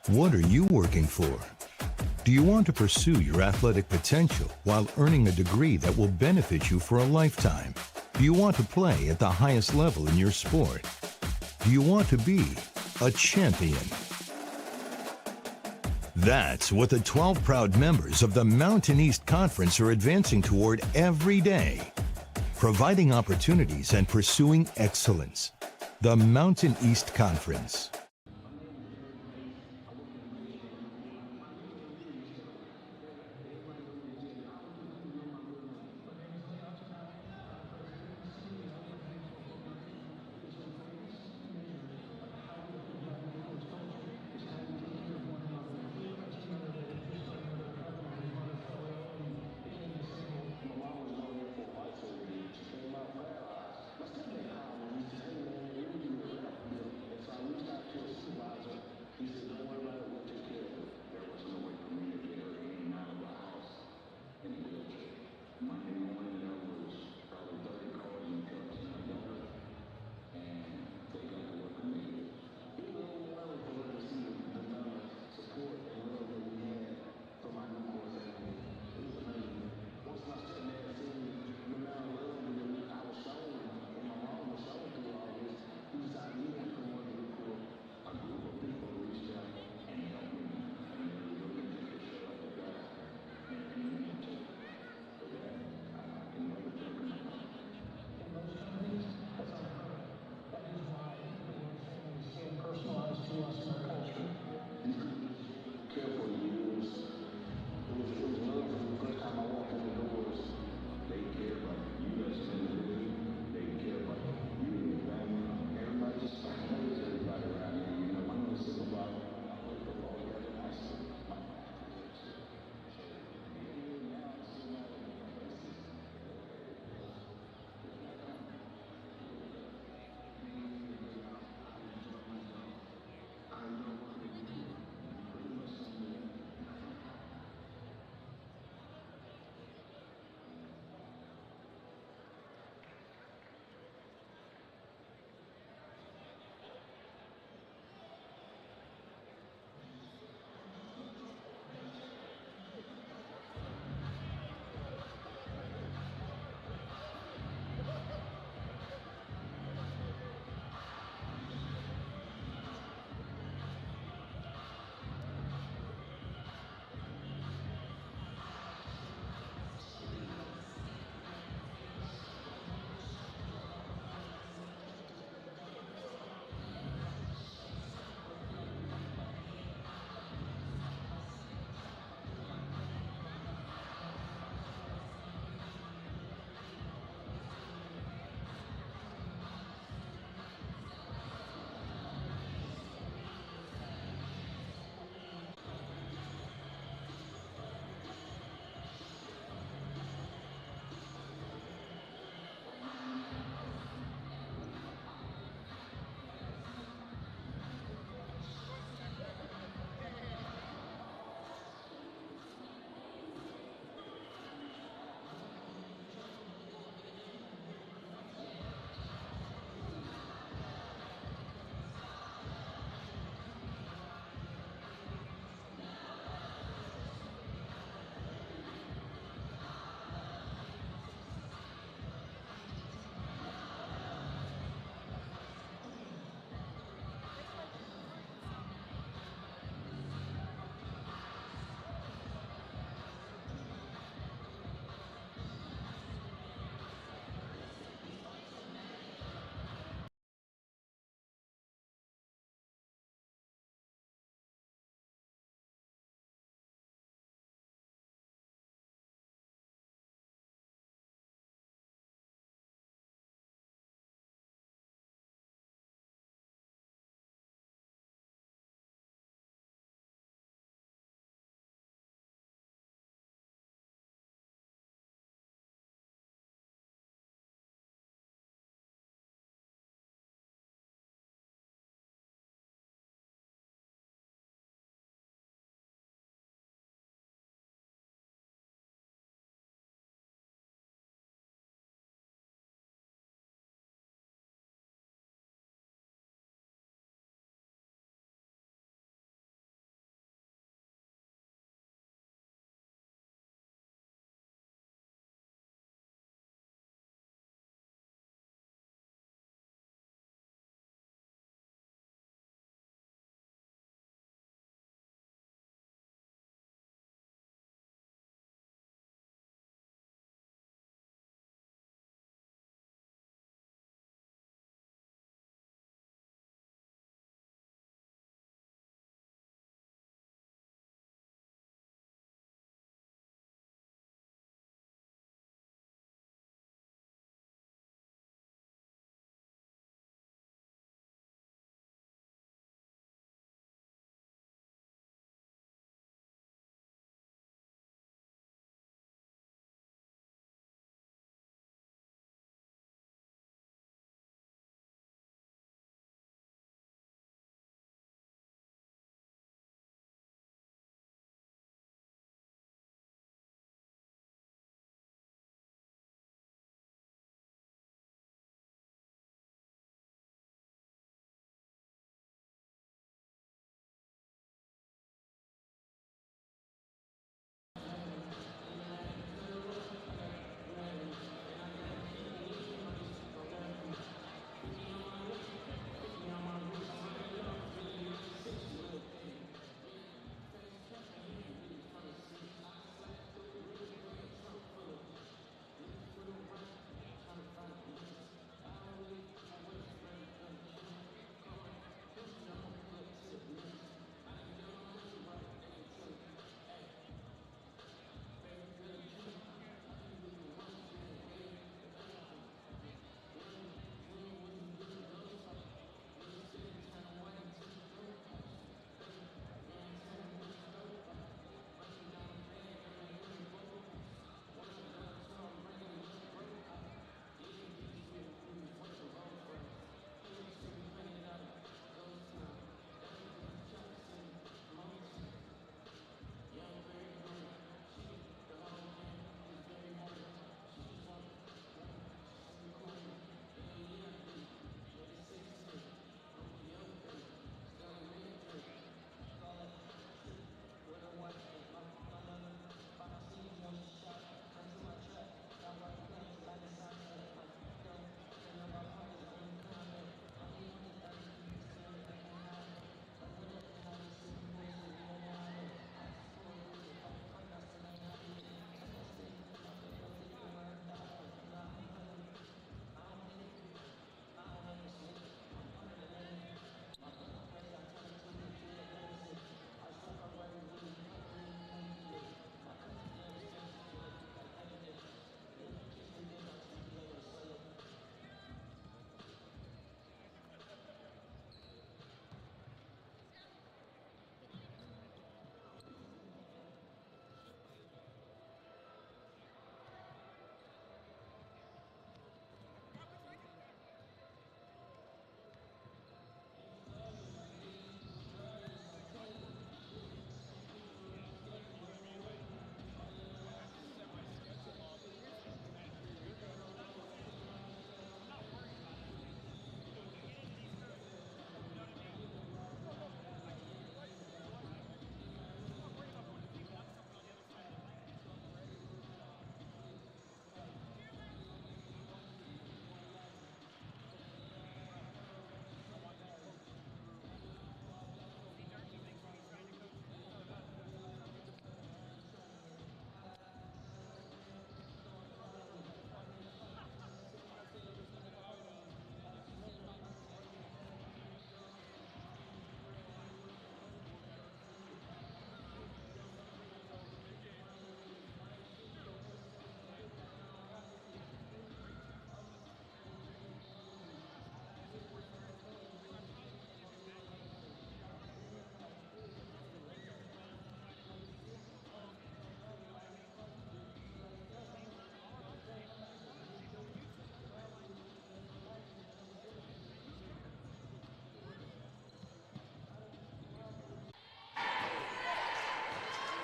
What are you working for? Do you want to pursue your athletic potential while earning a degree that will benefit you for a lifetime? Do you want to play at the highest level in your sport? Do you want to be a champion? That's what the 12 proud members of the Mountain East Conference are advancing toward every day, providing opportunities and pursuing excellence. The Mountain East Conference.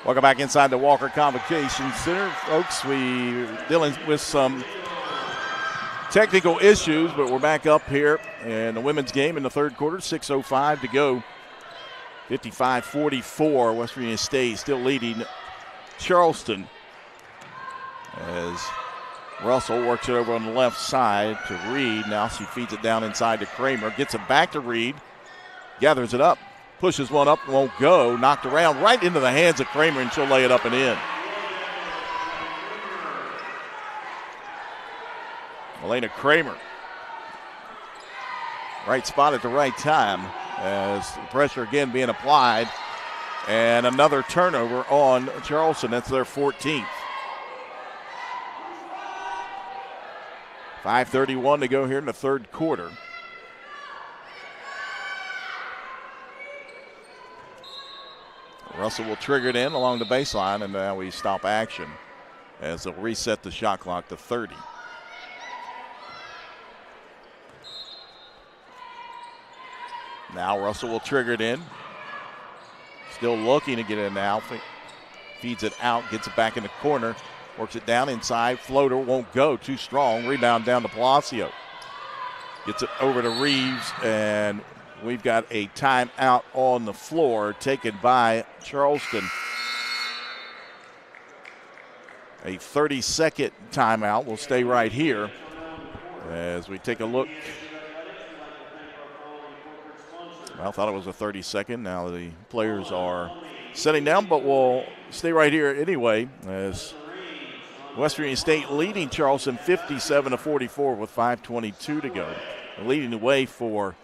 Welcome back inside the Walker Convocation Center. Folks, we're dealing with some technical issues, but we're back up here in the women's game in the third quarter. 6:05 to go. 55-44. West Virginia State still leading Charleston as Russell works it over on the left side to Reed. Now she feeds it down inside to Kramer. Gets it back to Reed. Gathers it up. Pushes one up, won't go. Knocked around right into the hands of Kramer, and she'll lay it up and in. Elena Kramer. Right spot at the right time as the pressure again being applied. And another turnover on Charleston. That's their 14th. 5:31 to go here in the third quarter. Russell will trigger it in along the baseline, and now we stop action as they'll reset the shot clock to 30. Now Russell will trigger it in. Still looking to get it in now. Feeds it out, gets it back in the corner, works it down inside. Floater won't go, too strong. Rebound down to Palacio. Gets it over to Reeves, and we've got a timeout on the floor taken by Charleston. A 30-second timeout. We'll stay right here as we take a look. I thought it was a 30-second. Now the players are sitting down, but we'll stay right here anyway as West Virginia State leading Charleston 57-44 with 5:22 to go. Leading the way for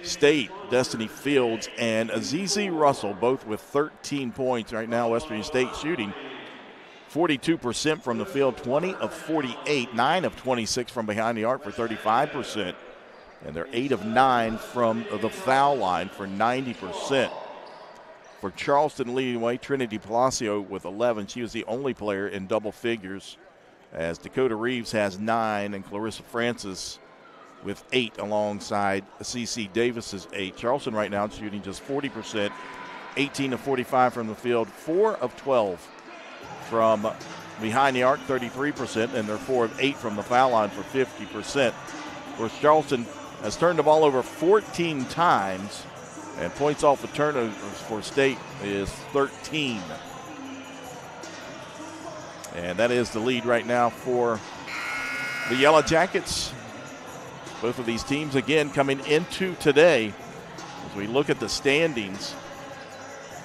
State, Destiny Fields and Azizi Russell, both with 13 points. Right now, West Virginia State shooting 42% from the field, 20 of 48, 9 of 26 from behind the arc for 35%. And they're 8 of 9 from the foul line for 90%. For Charleston leading the way, Trinity Palacio with 11. She was the only player in double figures, as Dakota Reeves has 9 and Clarissa Francis with 8 alongside CeCe Davis's 8. Charleston right now shooting just 40%, 18 of 45 from the field, 4 of 12 from behind the arc, 33%, and they're 4 of 8 from the foul line for 50%. Of course, Charleston has turned the ball over 14 times, and points off the turnovers for State is 13. And that is the lead right now for the Yellow Jackets. Both of these teams, again, coming into today, as we look at the standings,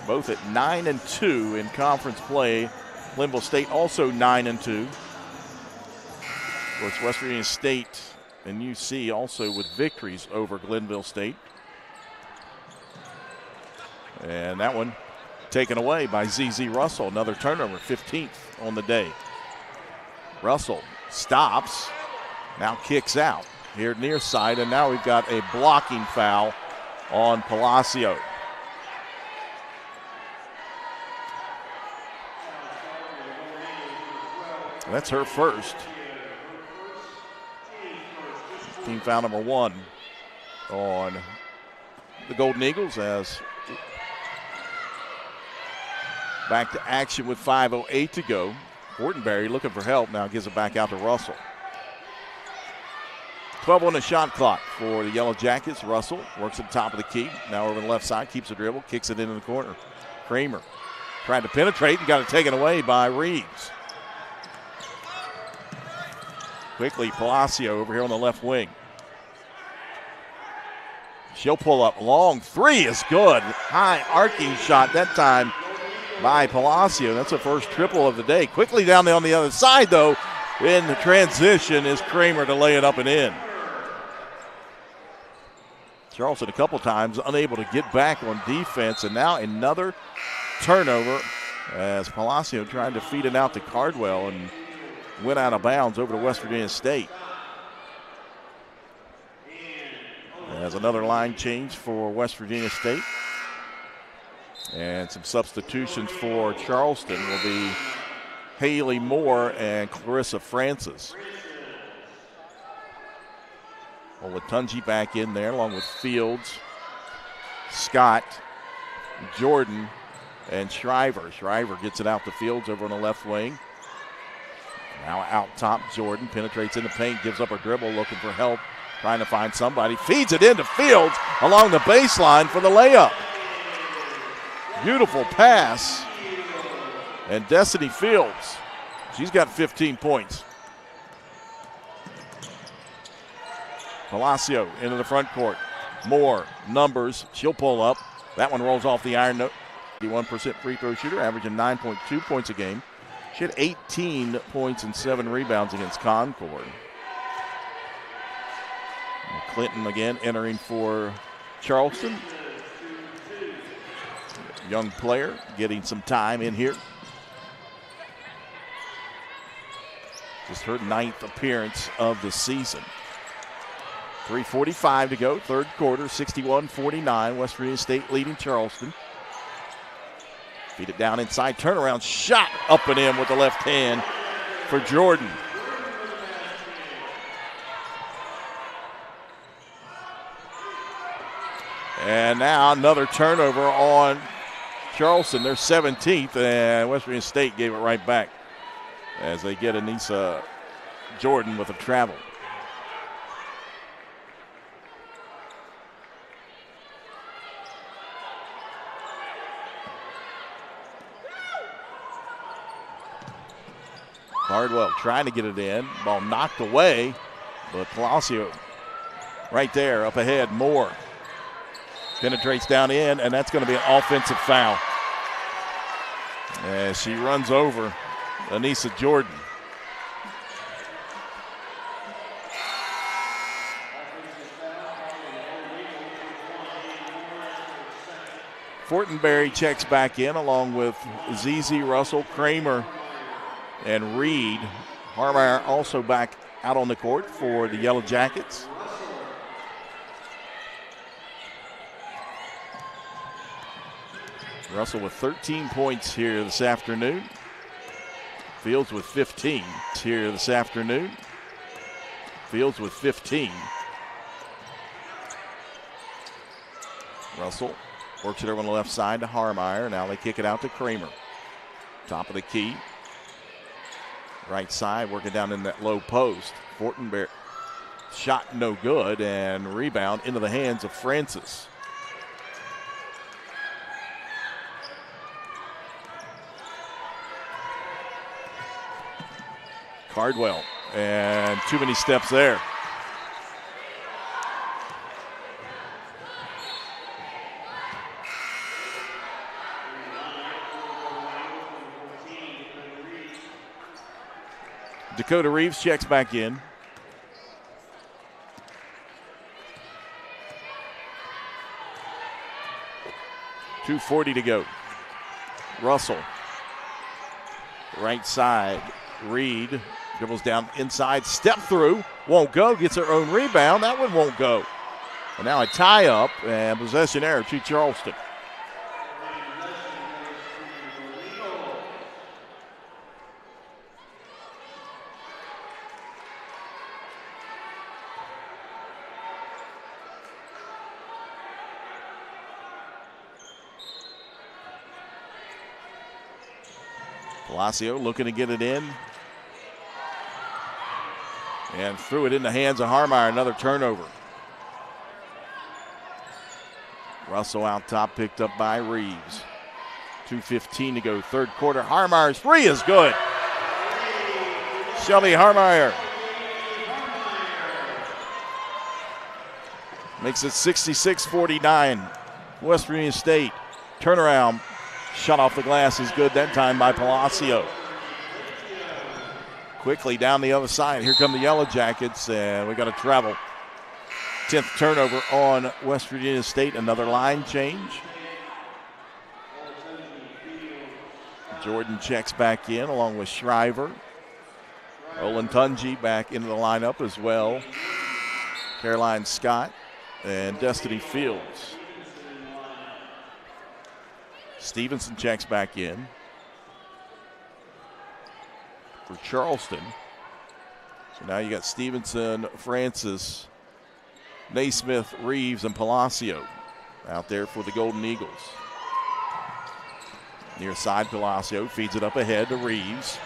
both at 9-2 in conference play. Glenville State also 9-2. Of course, West Virginia State and UC also with victories over Glenville State. And that one taken away by ZZ Russell. Another turnover, 15th on the day. Russell stops, now kicks out here near side, and now we've got a blocking foul on Palacio. That's her first. Team foul number 1 on the Golden Eagles, as back to action with 5:08 to go. Fortenberry looking for help, now gives it back out to Russell. 12 on the shot clock for the Yellow Jackets. Russell works at the top of the key, now over the left side, keeps the dribble, kicks it into the corner. Kramer tried to penetrate and got it taken away by Reeves. Quickly, Palacio over here on the left wing. She'll pull up. Long three is good. High arcing shot that time by Palacio. That's the first triple of the day. Quickly down there on the other side, though, in the transition is Kramer to lay it up and in. Charleston a couple times unable to get back on defense, and now another turnover as Palacio tried to feed it out to Cardwell and went out of bounds over to West Virginia State. There's another line change for West Virginia State. And some substitutions for Charleston will be Haley Moore and Clarissa Francis. Olatunji back in there along with Fields, Scott, Jordan, and Shriver. Shriver gets it out to Fields over on the left wing. Now out top, Jordan penetrates in the paint, gives up her dribble, looking for help, trying to find somebody. Feeds it into Fields along the baseline for the layup. Beautiful pass. And Destiny Fields, she's got 15 points. Palacio into the front court. Moore, numbers, she'll pull up. That one rolls off the iron. 81% free throw shooter, averaging 9.2 points a game. She had 18 points and 7 rebounds against Concord. And Clinton again entering for Charleston. Young player getting some time in here. Just her 9th appearance of the season. 3:45 to go, third quarter, 61-49. West Virginia State leading Charleston. Feed it down inside, turnaround shot up and in with the left hand for Jordan. And now another turnover on Charleston, their 17th, and West Virginia State gave it right back as they get Anissa Jordan with a travel. Cardwell trying to get it in. Ball knocked away, but Palacio right there up ahead. Moore penetrates down in, and that's going to be an offensive foul. As she runs over Anissa Jordan. Fortenberry checks back in along with ZZ, Russell, Kramer, and Reed. Harmeyer also back out on the court for the Yellow Jackets. Russell with 13 points here this afternoon. Fields with 15 here this afternoon. Fields with 15. Russell works it over on the left side to Harmeyer. Now they kick it out to Kramer. Top of the key. Right side, working down in that low post. Fortenberry shot no good, and rebound into the hands of Francis. Cardwell, and too many steps there. Dakota Reeves checks back in. .240 to go. Russell. Right side. Reed dribbles down inside. Step through. Won't go. Gets her own rebound. That one won't go. And now a tie up and possession error to Charleston. Palacio looking to get it in. And threw it in the hands of Harmeyer. Another turnover. Russell out top, picked up by Reeves. 2:15 to go, third quarter. Harmeyer's three is good. Shelby Harmeyer makes it 66-49. West Virginia State turnaround. Shot off the glass is good that time by Palacio. Quickly down the other side. Here come the Yellow Jackets, and we got to travel. 10th turnover on West Virginia State. Another line change. Jordan checks back in along with Shriver. Olentunji back into the lineup as well. Caroline Scott and Destiny Fields. Stevenson checks back in for Charleston. So now you got Stevenson, Francis, Naismith, Reeves, and Palacio out there for the Golden Eagles. Near side, Palacio feeds it up ahead to Reeves.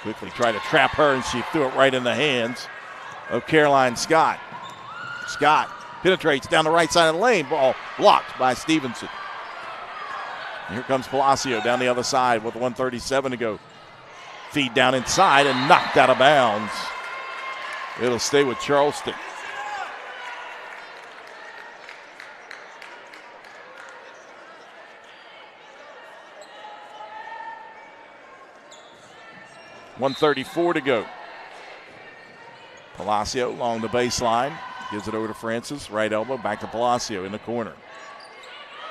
Quickly try to trap her, and she threw it right in the hands of Caroline Scott. Scott penetrates down the right side of the lane. Ball blocked by Stevenson. And here comes Palacio down the other side with 1:37 to go. Feed down inside and knocked out of bounds. It'll stay with Charleston. .134 to go. Palacio along the baseline. Gives it over to Francis. Right elbow back to Palacio in the corner.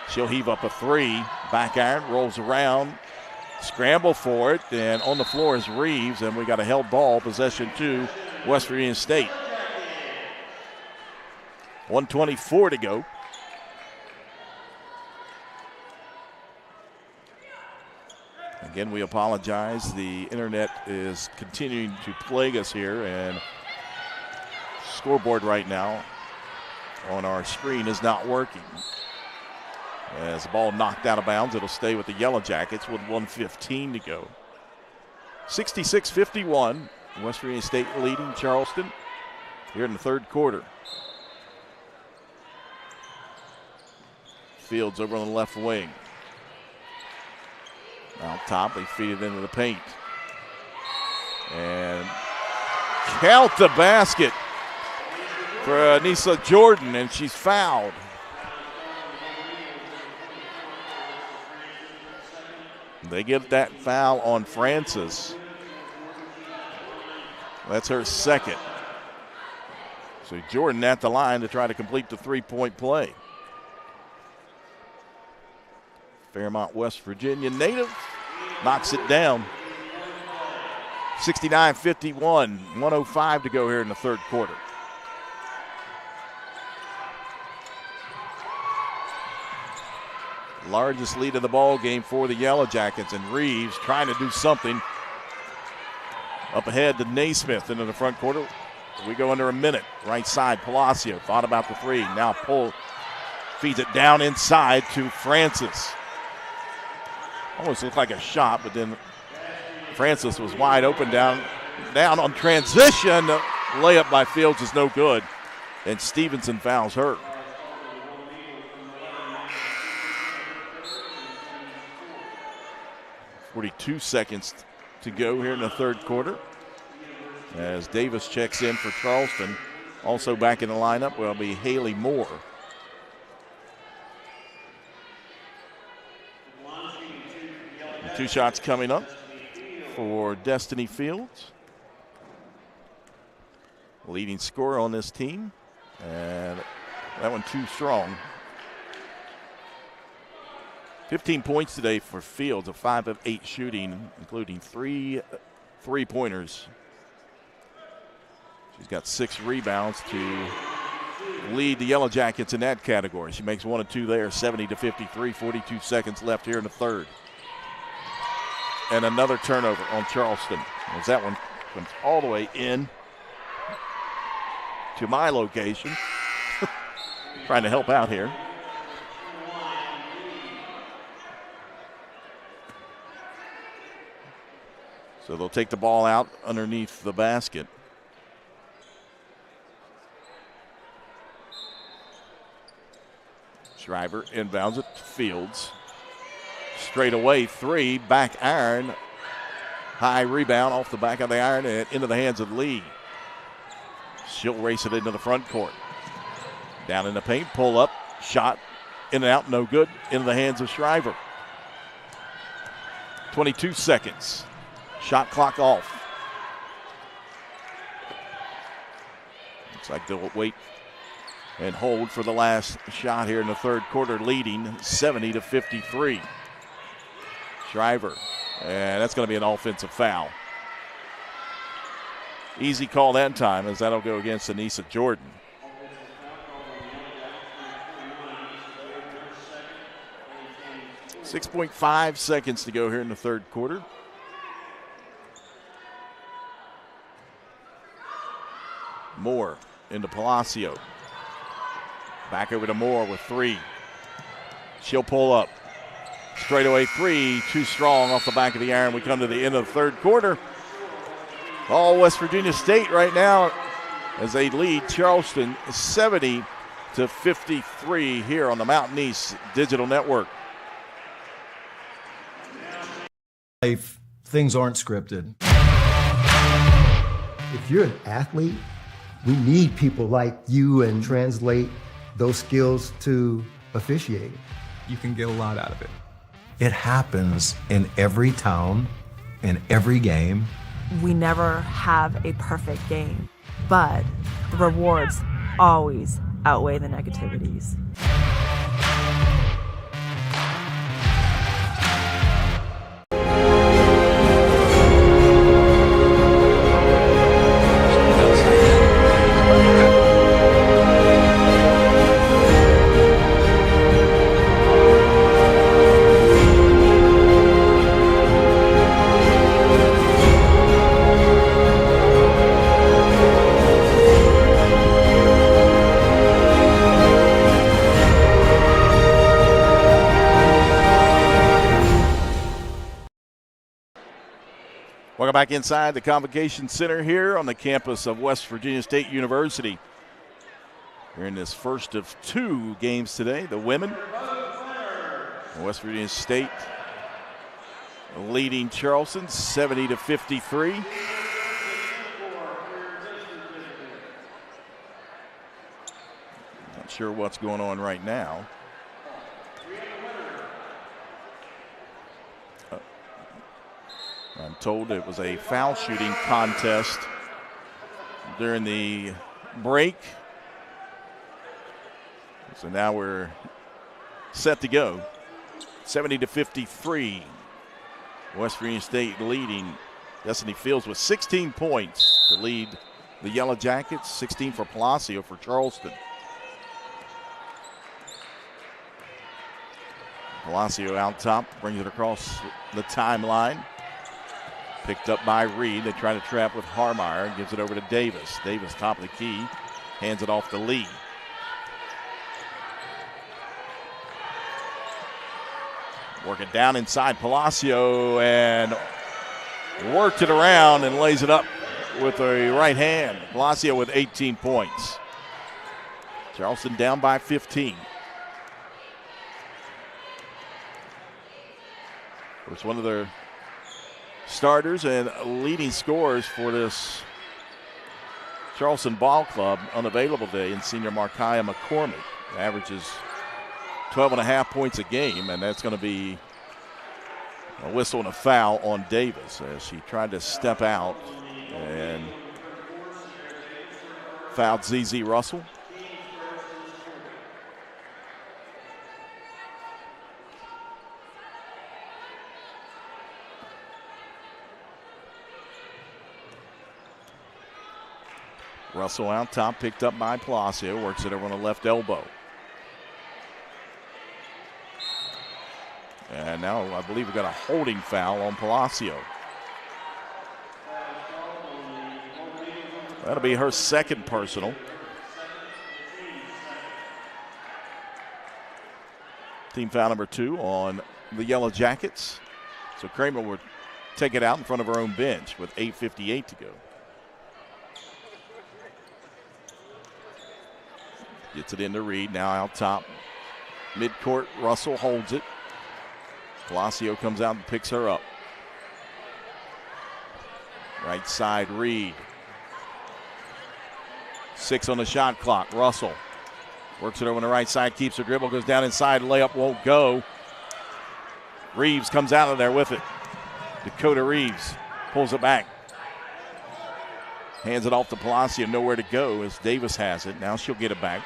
She'll heave up a three. Back iron. Rolls around. Scramble for it. And on the floor is Reeves. And we got a held ball. Possession to West Virginia State. 1:24 to go. Again, we apologize. The internet is continuing to plague us here, and scoreboard right now on our screen is not working. As the ball knocked out of bounds, it'll stay with the Yellow Jackets with 1:15 to go. 66-51, West Virginia State leading Charleston here in the third quarter. Fields over on the left wing. Out top, they feed it into the paint. And count the basket for Anissa Jordan, and she's fouled. They get that foul on Francis. That's her second. So Jordan at the line to try to complete the three-point play. Fairmont, West Virginia native, knocks it down. 69-51, 1:05 to go here in the third quarter. Largest lead of the ball game for the Yellow Jackets, and Reeves trying to do something. Up ahead to Naismith into the front quarter. We go under a minute. Right side, Palacio thought about the three. Now pull, feeds it down inside to Francis. Almost looked like a shot, but then Francis was wide open down on transition. Layup by Fields is no good, and Stevenson fouls her. .42 seconds to go here in the third quarter. As Davis checks in for Charleston. Also back in the lineup will be Haley Moore. Two shots coming up for Destiny Fields. Leading scorer on this team. And that one too strong. 15 points today for Fields, a 5 of 8 shooting, including 3 3-pointers. She's got 6 rebounds to lead the Yellow Jackets in that category. She makes 1 and 2 there, 70-53, 42 seconds left here in the third. And another turnover on Charleston, as that one comes all the way in to my location. Trying to help out here. So they'll take the ball out underneath the basket. Schreiber inbounds it to Fields. Straight away, 3, back iron. High rebound off the back of the iron and into the hands of Lee. She'll race it into the front court. Down in the paint, pull up, shot, in and out, no good, into the hands of Schreiber. 22 seconds. Shot clock off. Looks like they'll wait and hold for the last shot here in the third quarter, leading 70-53. Schreiber, and that's going to be an offensive foul. Easy call that time, as that'll go against Anissa Jordan. .5 seconds to go here in the third quarter. Moore into Palacio. Back over to Moore with 3. She'll pull up. Straightaway three, too strong off the back of the iron. We come to the end of the third quarter. All West Virginia State right now as they lead Charleston 70-53 here on the Mountain East Digital Network. Life, things aren't scripted. If you're an athlete, we need people like you and translate those skills to officiating. You can get a lot out of it. It happens in every town, in every game. We never have a perfect game, but the rewards always outweigh the negativities. Welcome back inside the Convocation Center here on the campus of West Virginia State University. We're in this first of two games today. The women, West Virginia State leading Charleston 70-53. Not sure what's going on right now. I'm told it was a foul shooting contest during the break. So now we're set to go. 70-53. West Virginia State leading Destiny Fields with 16 points to lead the Yellow Jackets. 16 for Palacio for Charleston. Palacio out top, brings it across the timeline. Picked up by Reed. They try to trap with Harmeyer. Gives it over to Davis. Davis, top of the key. Hands it off to Lee. Working down inside Palacio and worked it around and lays it up with a right hand. Palacio with 18 points. Charleston down by 15. Of course, one of their starters and leading scorers for this Charleston Ball Club unavailable today in senior Markiah McCormick. Averages 12.5 points a game, and that's going to be a whistle and a foul on Davis as he tried to step out and fouled ZZ Russell. Russell out top, picked up by Palacio, works it over on the left elbow. And now I believe we've got a holding foul on Palacio. That'll be her second personal. Team foul number 2 on the Yellow Jackets. So Kramer would take it out in front of her own bench with 8:58 to go. Gets it into Reed, now out top. Midcourt, Russell holds it. Palacio comes out and picks her up. Right side, Reed. 6 on the shot clock. Russell works it over on the right side, keeps her dribble, goes down inside, layup won't go. Reeves comes out of there with it. Dakota Reeves pulls it back. Hands it off to Palacio, nowhere to go as Davis has it. Now she'll get it back.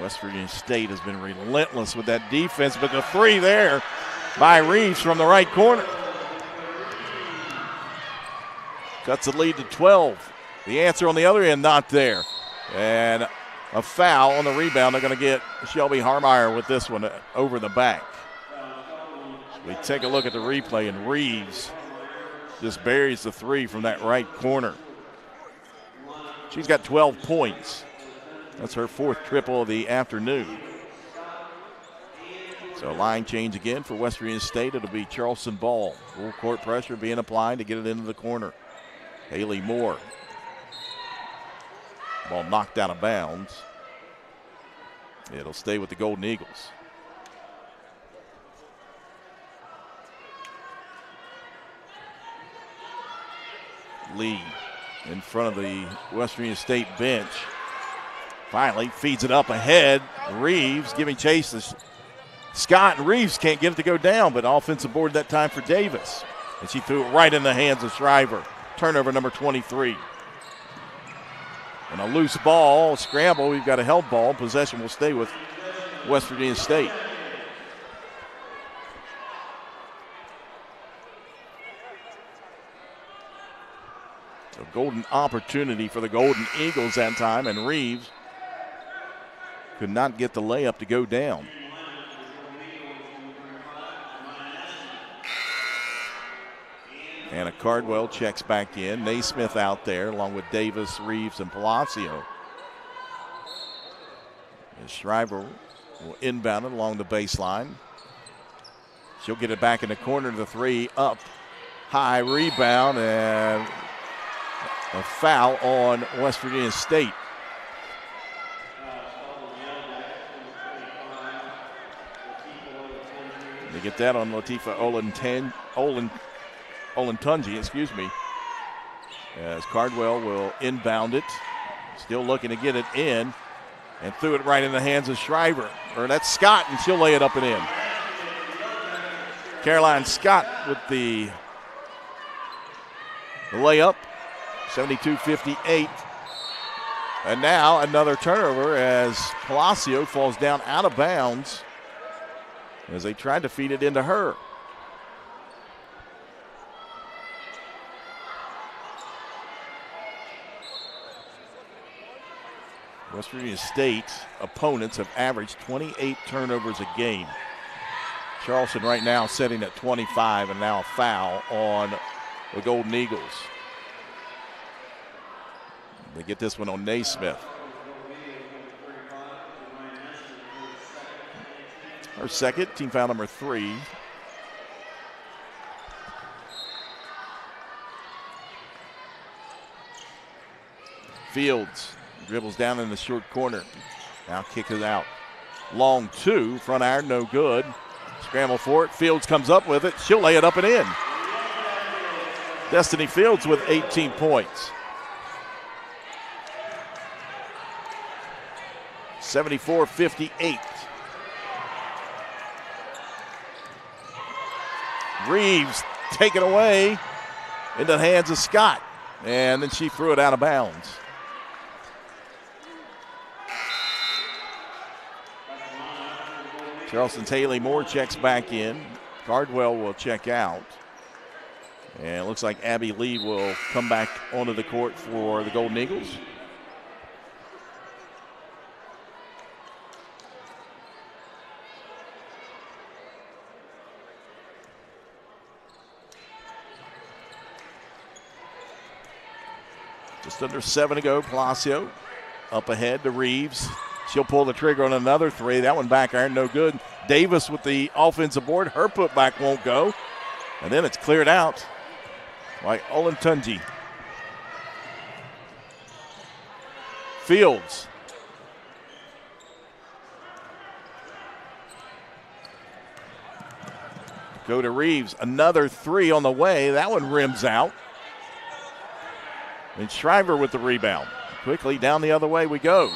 West Virginia State has been relentless with that defense, but the three there by Reeves from the right corner. Cuts the lead to 12. The answer on the other end, not there. And a foul on the rebound. They're going to get Shelby Harmeyer with this one over the back. We take a look at the replay, and Reeves just buries the three from that right corner. She's got 12 points. That's her 4th triple of the afternoon. So line change again for West Virginia State. It'll be Charleston ball. Full court pressure being applied to get it into the corner. Haley Moore. Ball knocked out of bounds. It'll stay with the Golden Eagles. Lee in front of the West Virginia State bench. Finally feeds it up ahead. Reeves giving chase to Scott, and Reeves can't get it to go down, but offensive board that time for Davis. And she threw it right in the hands of Shriver. Turnover number 23. And a loose ball, scramble. We've got a held ball. Possession will stay with West Virginia State. So golden opportunity for the Golden Eagles that time, and Reeves could not get the layup to go down. Anna Cardwell checks back in. Naismith out there along with Davis, Reeves, and Palacio. And Shriver will inbound it along the baseline. She'll get it back in the corner to the 3, up high, rebound, and a foul on West Virginia State. They get that on Latifa Olentunji, as Cardwell will inbound it. Still looking to get it in, and threw it right in the hands of Shriver. Or that's Scott, and she'll lay it up and in. Caroline Scott with the layup, 72-58. And now another turnover as Palacio falls down out of bounds as they tried to feed it into her. West Virginia State opponents have averaged 28 turnovers a game. Charleston right now sitting at 25, and now a foul on the Golden Eagles. They get this one on Naismith. Her second, team foul number 3. Fields dribbles down in the short corner. Now kick it out. Long 2, front iron, no good. Scramble for it. Fields comes up with it. She'll lay it up and in. Destiny Fields with 18 points. 74-58. Reeves taken away into the hands of Scott, and then she threw it out of bounds. Charleston's Haley Moore checks back in. Cardwell will check out. And it looks like Abby Lee will come back onto the court for the Golden Eagles. Just under 7 to go. Palacio up ahead to Reeves. She'll pull the trigger on another 3. That one back iron, no good. Davis with the offensive board. Her putback won't go. And then it's cleared out by Olentunji. Fields. Go to Reeves. Another 3 on the way. That one rims out. And Shriver with the rebound. Quickly down the other way we go.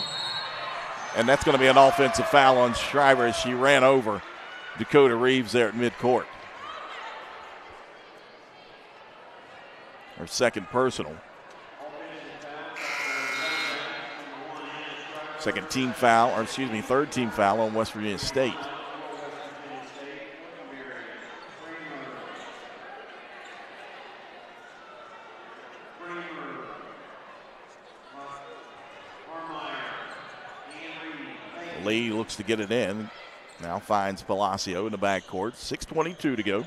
And that's going to be an offensive foul on Shriver as she ran over Dakota Reeves there at midcourt. Her second personal. Third team foul on West Virginia State. Lee looks to get it in. Now finds Palacio in the backcourt. 6:22 to go.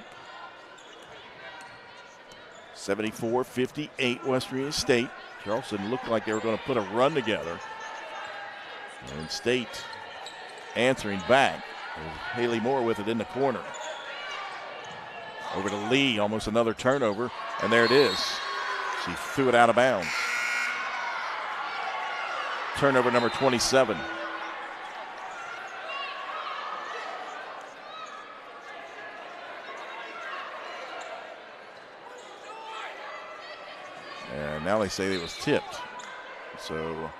74-58 West Virginia State. Charleston looked like they were going to put a run together. And State answering back. Haley Moore with it in the corner. Over to Lee, almost another turnover, and there it is. She threw it out of bounds. Turnover number 27. And now they say it was tipped. So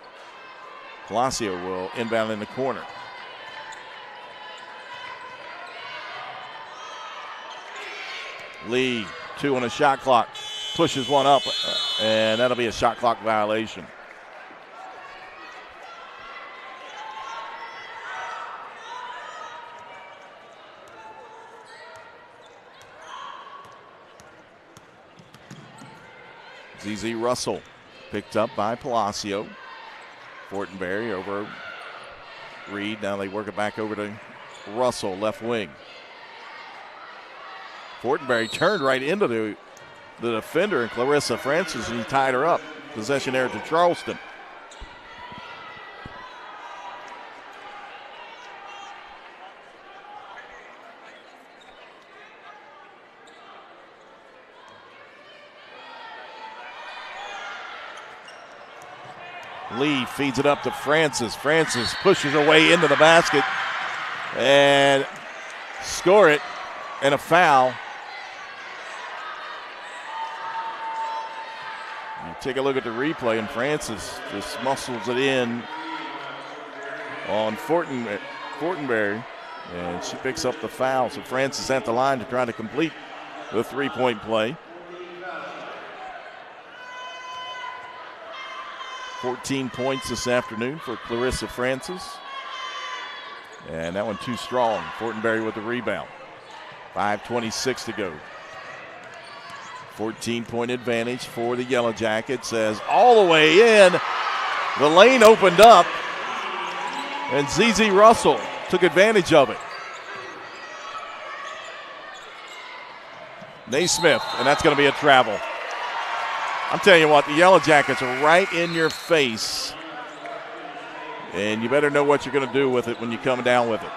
Palacio will inbound in the corner. Lee, 2 on a shot clock, pushes one up, and that'll be a shot clock violation. ZZ Russell picked up by Palacio. Fortenberry over Reed. Now they work it back over to Russell, left wing. Fortenberry turned right into the defender, and Clarissa Francis, and he tied her up. Possession there to Charleston. Lee feeds it up to Francis. Francis pushes her way into the basket and score it, and a foul. You take a look at the replay, and Francis just muscles it in on Fortenberry, and she picks up the foul. So Francis at the line to try to complete the three-point play. 14 points this afternoon for Clarissa Francis. And that one too strong. Fortenberry with the rebound. 5:26 to go. 14-point advantage for the Yellow Jackets as all the way in. The lane opened up, and ZZ Russell took advantage of it. Naismith, and that's going to be a travel. I'm telling you what, the Yellow Jackets are right in your face, and you better know what you're going to do with it when you come down with it.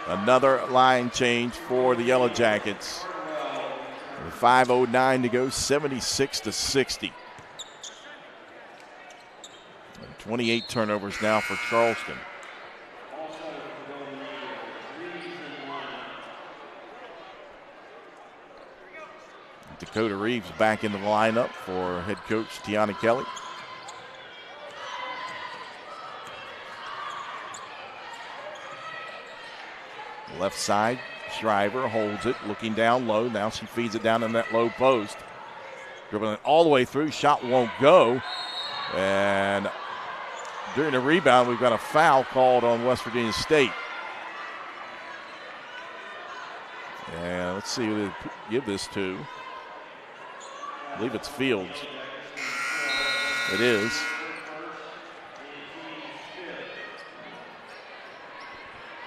Another line change for the Yellow Jackets. 5:09 to go, 76-60. 28 turnovers now for Charleston. Dakota Reeves back into the lineup for head coach Tiana Kelly. Left side, Shriver holds it, looking down low. Now she feeds it down in that low post. Dribbling it all the way through, shot won't go. And during the rebound, we've got a foul called on West Virginia State. And let's see who they give this to. I believe it's Fields. It is.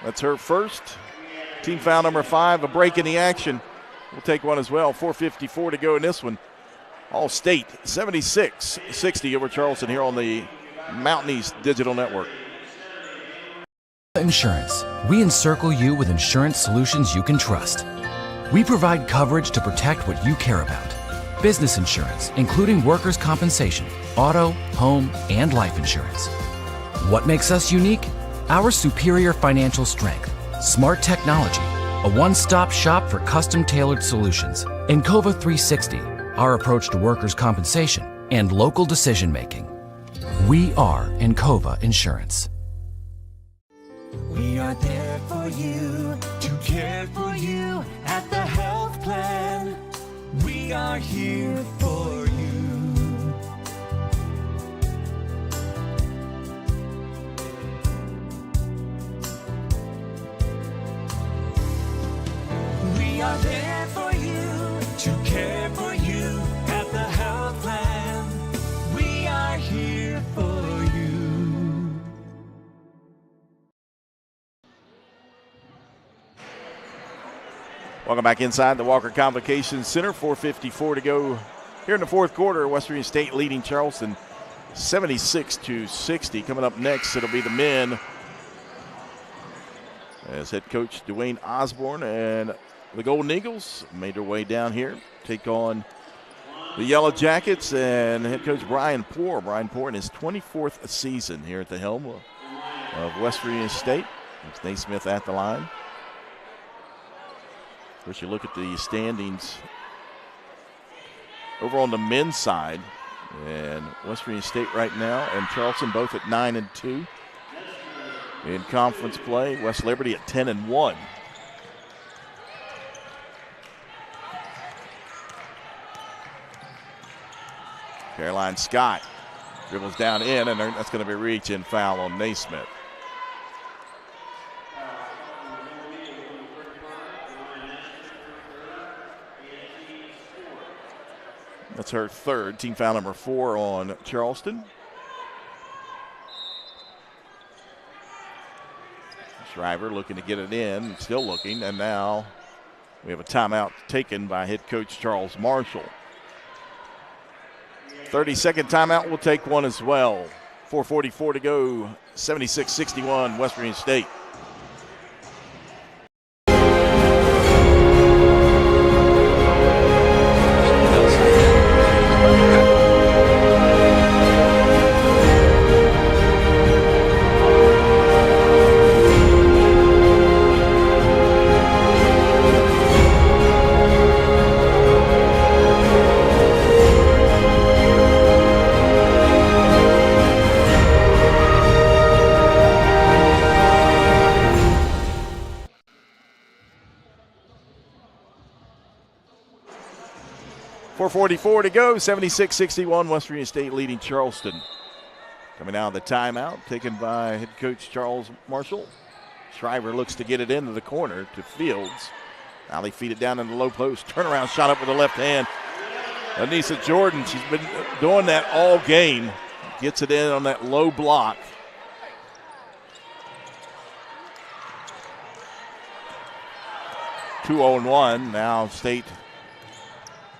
That's her first. Team foul number 5, a break in the action. We'll take one as well. 4:54 to go in this one. All State 76-60 over Charleston here on the Mountain East Digital Network. Insurance. We encircle you with insurance solutions you can trust. We provide coverage to protect what you care about. Business insurance, including workers' compensation, auto, home, and life insurance. What makes us unique? Our superior financial strength, smart technology, a one-stop shop for custom-tailored solutions, Encova 360, our approach to workers' compensation, and local decision-making. We are Encova Insurance. We are there for you, to care for you at the health plan. We are here for you. We are there for you, to care for you at the health plan. We are here for you. Welcome back inside the Walker Convocation Center. 4:54 to go here in the fourth quarter. West Virginia State leading Charleston 76-60. Coming up next, it'll be the men as head coach Dwayne Osborne and the Golden Eagles made their way down here, take on the Yellow Jackets and head coach Brian Poore. Brian Poore in his 24th season here at the helm of West Virginia State. It's Naismith at the line. Of course, you look at the standings over on the men's side, and West Virginia State right now and Charleston both at 9-2 in conference play. West Liberty at 10-1. Caroline Scott dribbles down in, and that's going to be a reach-in foul on Naismith. That's her third, team foul number 4 on Charleston. Shriver looking to get it in, still looking, and now we have a timeout taken by head coach Charles Marshall. 30-second timeout, we'll take one as well. 4:44 to go, 76-61 West Virginia State. .44 to go, 76-61, West Virginia State leading Charleston. Coming out of the timeout, taken by head coach Charles Marshall. Shriver looks to get it into the corner to Fields. Now they feed it down in the low post. Turnaround shot up with the left hand. Anissa Jordan, she's been doing that all game. Gets it in on that low block. Two 0-1, now State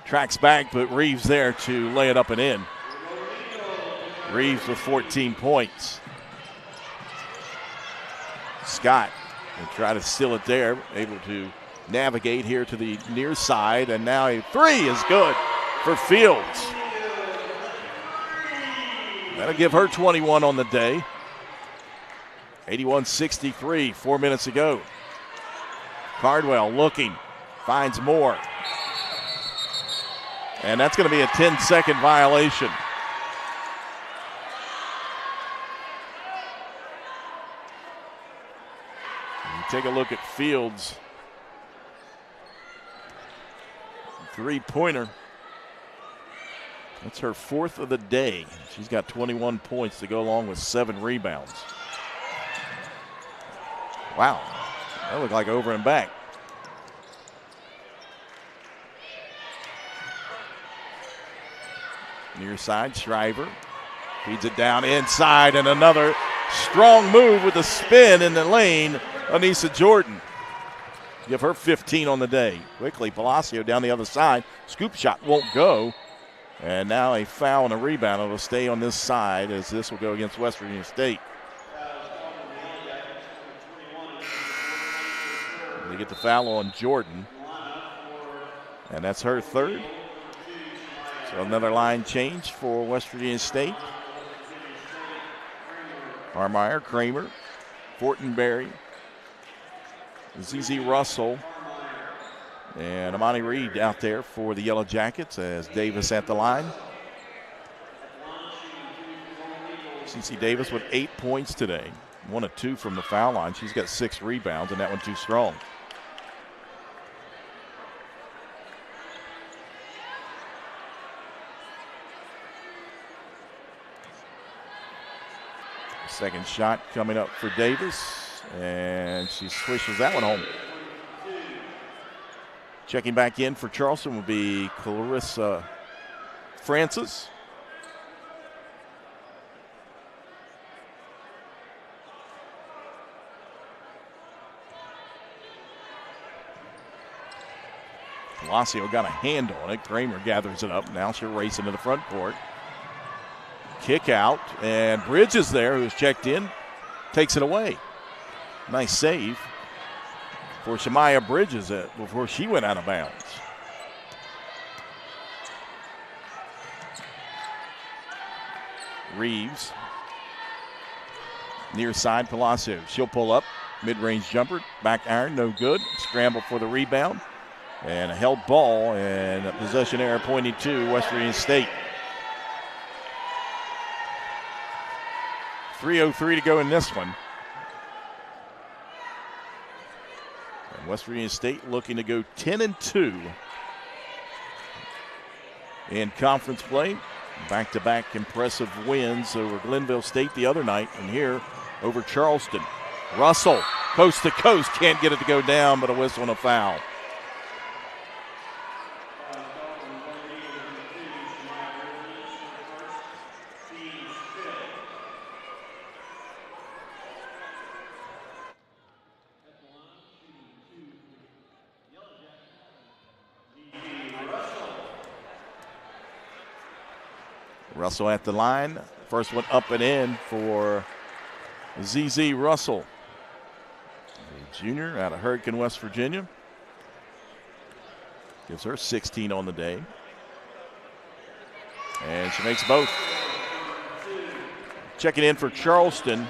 tracks back, but Reeves there to lay it up and in. Reeves with 14 points. Scott will try to steal it there, able to navigate here to the near side, and now a three is good for Fields. That'll give her 21 on the day. 81-63, 4 minutes ago. Cardwell looking, finds more. And that's going to be a 10-second violation. You take a look at Fields. Three-pointer. That's her 4th of the day. She's got 21 points to go along with 7 rebounds. Wow, that looked like over and back. Near side, Shriver feeds it down inside, and another strong move with a spin in the lane. Anissa Jordan, give her 15 on the day. Quickly, Palacio down the other side. Scoop shot won't go. And now a foul and a rebound. It'll stay on this side as this will go against West Virginia State. They get the foul on Jordan, and that's her third. So another line change for West Virginia State. Harmeyer, Kramer, Fortenberry, ZZ Russell, and Amani Reed out there for the Yellow Jackets as Davis at the line. CC Davis with 8 points today. 1 of 2 from the foul line. She's got 6 rebounds, and that one too strong. Second shot coming up for Davis, and she swishes that one home. Checking back in for Charleston will be Clarissa Francis. Palacio got a hand on it. Kramer gathers it up. Now she'll race into the front court. kick out, and Bridges there, who's checked in, takes it away. Nice save for Shemaya Bridges before she went out of bounds. Reeves, near side, Palacio. She'll pull up, mid-range jumper, back iron, no good. Scramble for the rebound, and a held ball, and a possession error pointing to West Virginia State. 3:03 to go in this one. And West Virginia State looking to go 10-2 in conference play. Back-to-back impressive wins over Glenville State the other night, and here over Charleston. Russell, coast to coast, can't get it to go down, but a whistle and a foul. Russell at the line. First one up and in for ZZ Russell, a junior out of Hurricane, West Virginia. Gives her 16 on the day. And she makes both. Checking in for Charleston,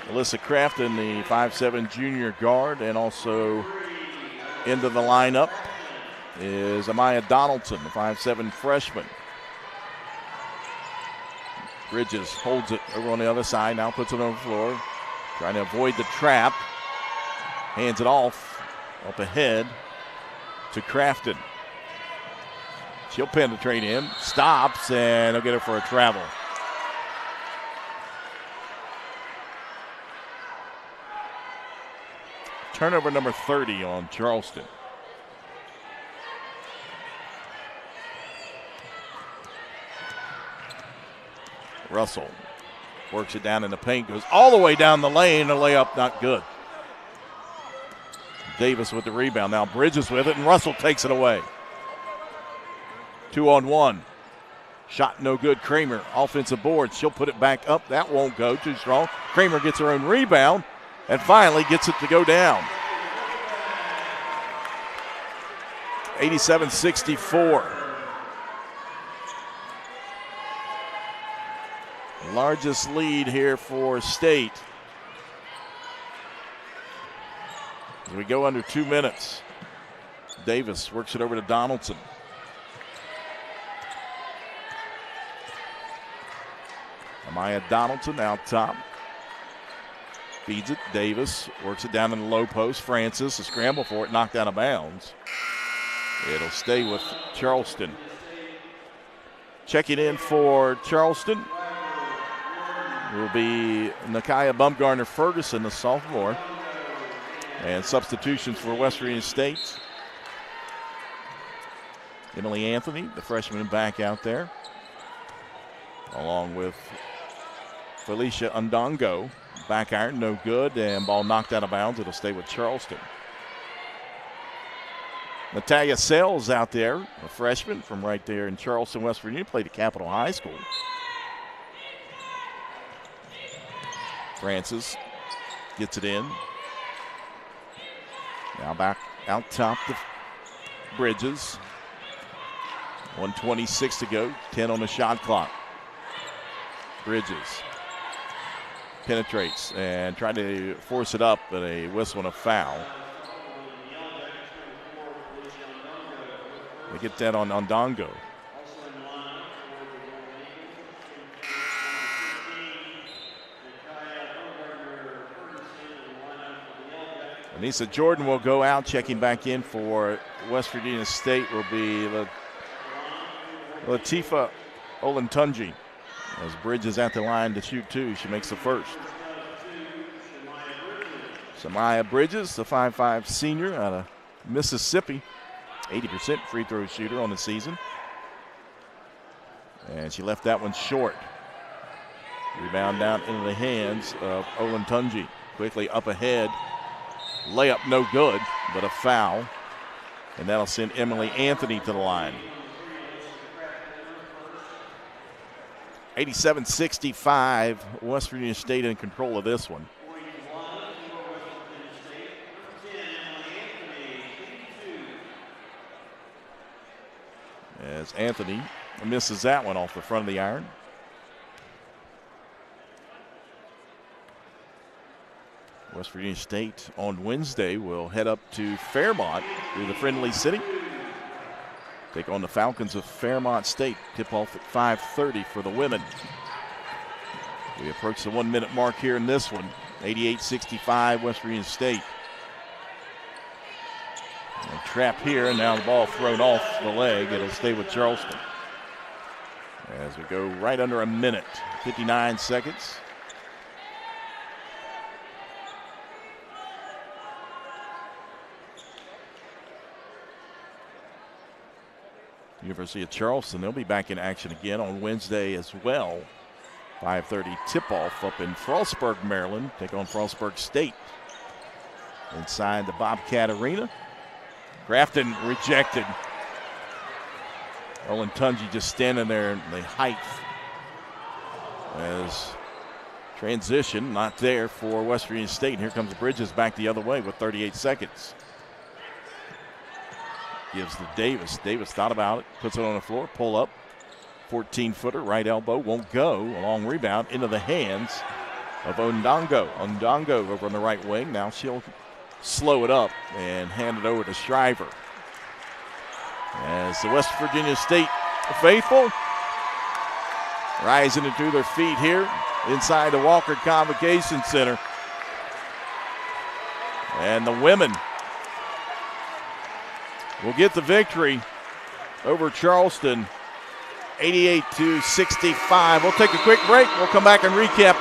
Alyssa Crafton, the 5'7" junior guard, and also into the lineup is Amaya Donaldson, the 5'7" freshman. Bridges holds it over on the other side, now puts it on the floor, trying to avoid the trap. Hands it off, up ahead to Crafton. She'll penetrate him, stops, and he'll get her for a travel. Turnover number 30 on Charleston. Russell works it down in the paint, goes all the way down the lane, a layup not good. Davis with the rebound, now Bridges with it, and Russell takes it away. 2-on-1. Shot no good, Kramer, offensive board, she'll put it back up, that won't go, too strong. Kramer gets her own rebound, and finally gets it to go down. 87-64. Largest lead here for State. As we go under 2 minutes. Davis works it over to Donaldson. Amaya Donaldson out top. Feeds it. Davis works it down in the low post. Francis, a scramble for it, knocked out of bounds. It'll stay with Charleston. Checking in for Charleston will be Nakia Bumgarner-Ferguson, the sophomore. And substitutions for West Virginia State. Emily Anthony, the freshman, back out there, along with Felicia Undongo. Back iron, no good, and ball knocked out of bounds. It'll stay with Charleston. Natalia Sells out there, a freshman from right there in Charleston, West Virginia, played at Capitol High School. Francis gets it in. Now back out top to Bridges. 1:26 to go, 10 on the shot clock. Bridges penetrates and trying to force it up, but a whistle and a foul. They get that on Ondongo. Anissa Jordan will go out. Checking back in for West Virginia State will be Latifa Olentunji. As Bridges at the line to shoot two, she makes the first. Samaya Bridges, the 5'5" senior out of Mississippi, 80% free throw shooter on the season. And she left that one short. Rebound down into the hands of Olentunji. Quickly up ahead. Layup no good, but a foul. And that'll send Emily Anthony to the line. 87-65, West Virginia State in control of this one. As Anthony misses that one off the front of the iron. West Virginia State on Wednesday will head up to Fairmont through the Friendly City. Take on the Falcons of Fairmont State. Tip off at 5:30 for the women. We approach the 1 minute mark here in this one. 88-65 West Virginia State. And a trap here, and now the ball thrown off the leg. It'll stay with Charleston. As we go right under a minute, 59 seconds. University of Charleston, they'll be back in action again on Wednesday as well. 5:30 tip-off up in Frostburg, Maryland. Take on Frostburg State. Inside the Bobcat Arena. Grafton rejected. Olin Tunji just standing there in the height. As transition not there for West Virginia State. And here comes Bridges back the other way with 38 seconds. Gives to Davis. Davis thought about it, puts it on the floor, pull up. 14-footer, right elbow, won't go. A long rebound into the hands of Ondongo. Ondongo over on the right wing. Now she'll slow it up and hand it over to Shriver. As the West Virginia State faithful rising to their feet here inside the Walker Convocation Center. And the women will get the victory over Charleston, 88-65. We'll take a quick break. We'll come back and recap.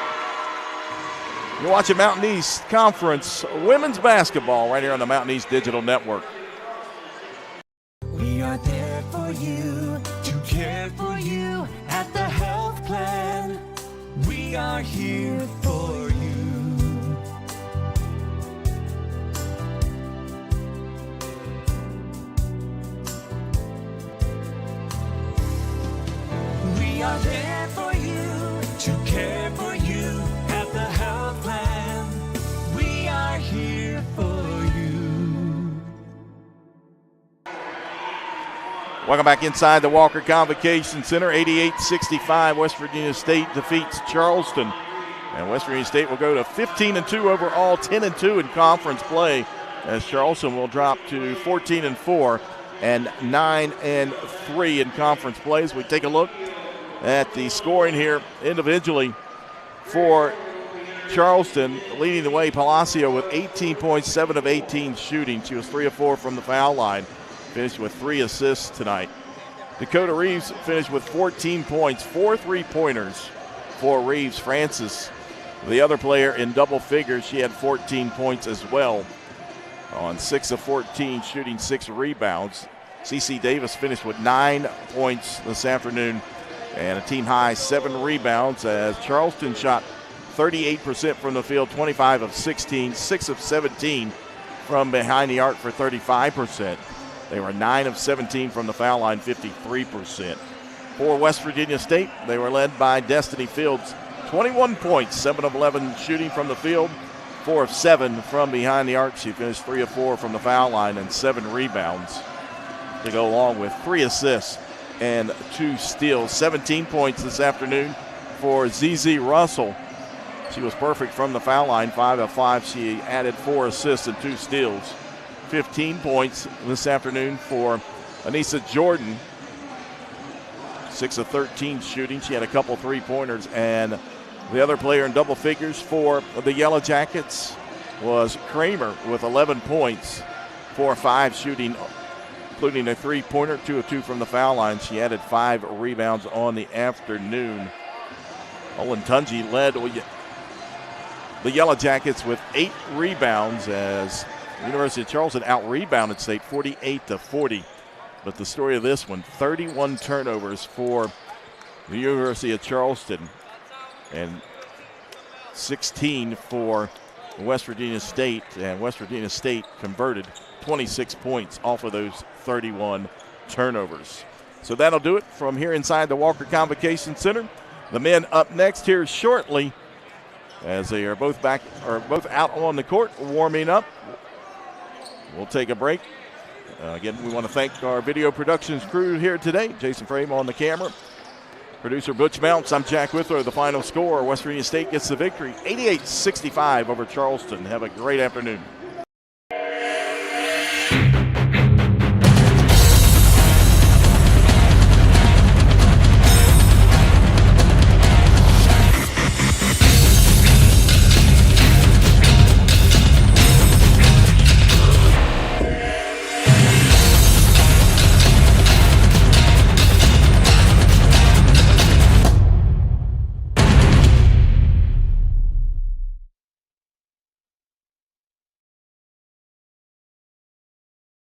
You're watching Mountain East Conference women's basketball right here on the Mountain East Digital Network. We are there for you, to care for you at the health plan. We are here for you. We are there for you, to care for you at the health plan. We are here for you. Welcome back inside the Walker Convocation Center. 88-65, West Virginia State defeats Charleston. And West Virginia State will go to 15-2 overall, 10-2 in conference play, as Charleston will drop to 14-4 and 9-3 in conference play. As we take a look at the scoring here individually for Charleston, leading the way, Palacio with 18 points, 7 of 18 shooting. She was 3 of 4 from the foul line. Finished with 3 assists tonight. Dakota Reeves finished with 14 points, 4 3-pointers for Reeves. Francis, the other player in double figures, she had 14 points as well on 6 of 14, shooting 6 rebounds. CeCe Davis finished with 9 points this afternoon and a team high 7 rebounds, as Charleston shot 38% from the field, 25 of 16, 6 of 17 from behind the arc for 35%. They were 9 of 17 from the foul line, 53%. For West Virginia State, they were led by Destiny Fields, 21 points, 7 of 11 shooting from the field, 4 of 7 from behind the arc. She finished 3 of 4 from the foul line and 7 rebounds to go along with 3 assists and 2 steals. 17 points this afternoon for ZZ Russell. She was perfect from the foul line, 5 of 5. She added 4 assists and 2 steals. 15 points this afternoon for Anissa Jordan. 6 of 13 shooting. She had a couple 3-pointers. And the other player in double figures for the Yellow Jackets was Kramer with 11 points, 4 of 5 shooting, including a 3-pointer, 2 of 2 from the foul line. She added 5 rebounds on the afternoon. Olin Tunji led the Yellow Jackets with 8 rebounds, as University of Charleston out-rebounded State 48-40. But the story of this one, 31 turnovers for the University of Charleston and 16 for West Virginia State. And West Virginia State converted 26 points off of those 31 turnovers. So that'll do it from here inside the Walker Convocation Center. The men up next here shortly, as they are both out on the court warming up. We'll take a break. Again, we want to thank our video productions crew here today. Jason Frame on the camera. Producer Butch Mounts. I'm Jack Withrow. The final score, West Virginia State gets the victory, 88-65 over Charleston. Have a great afternoon.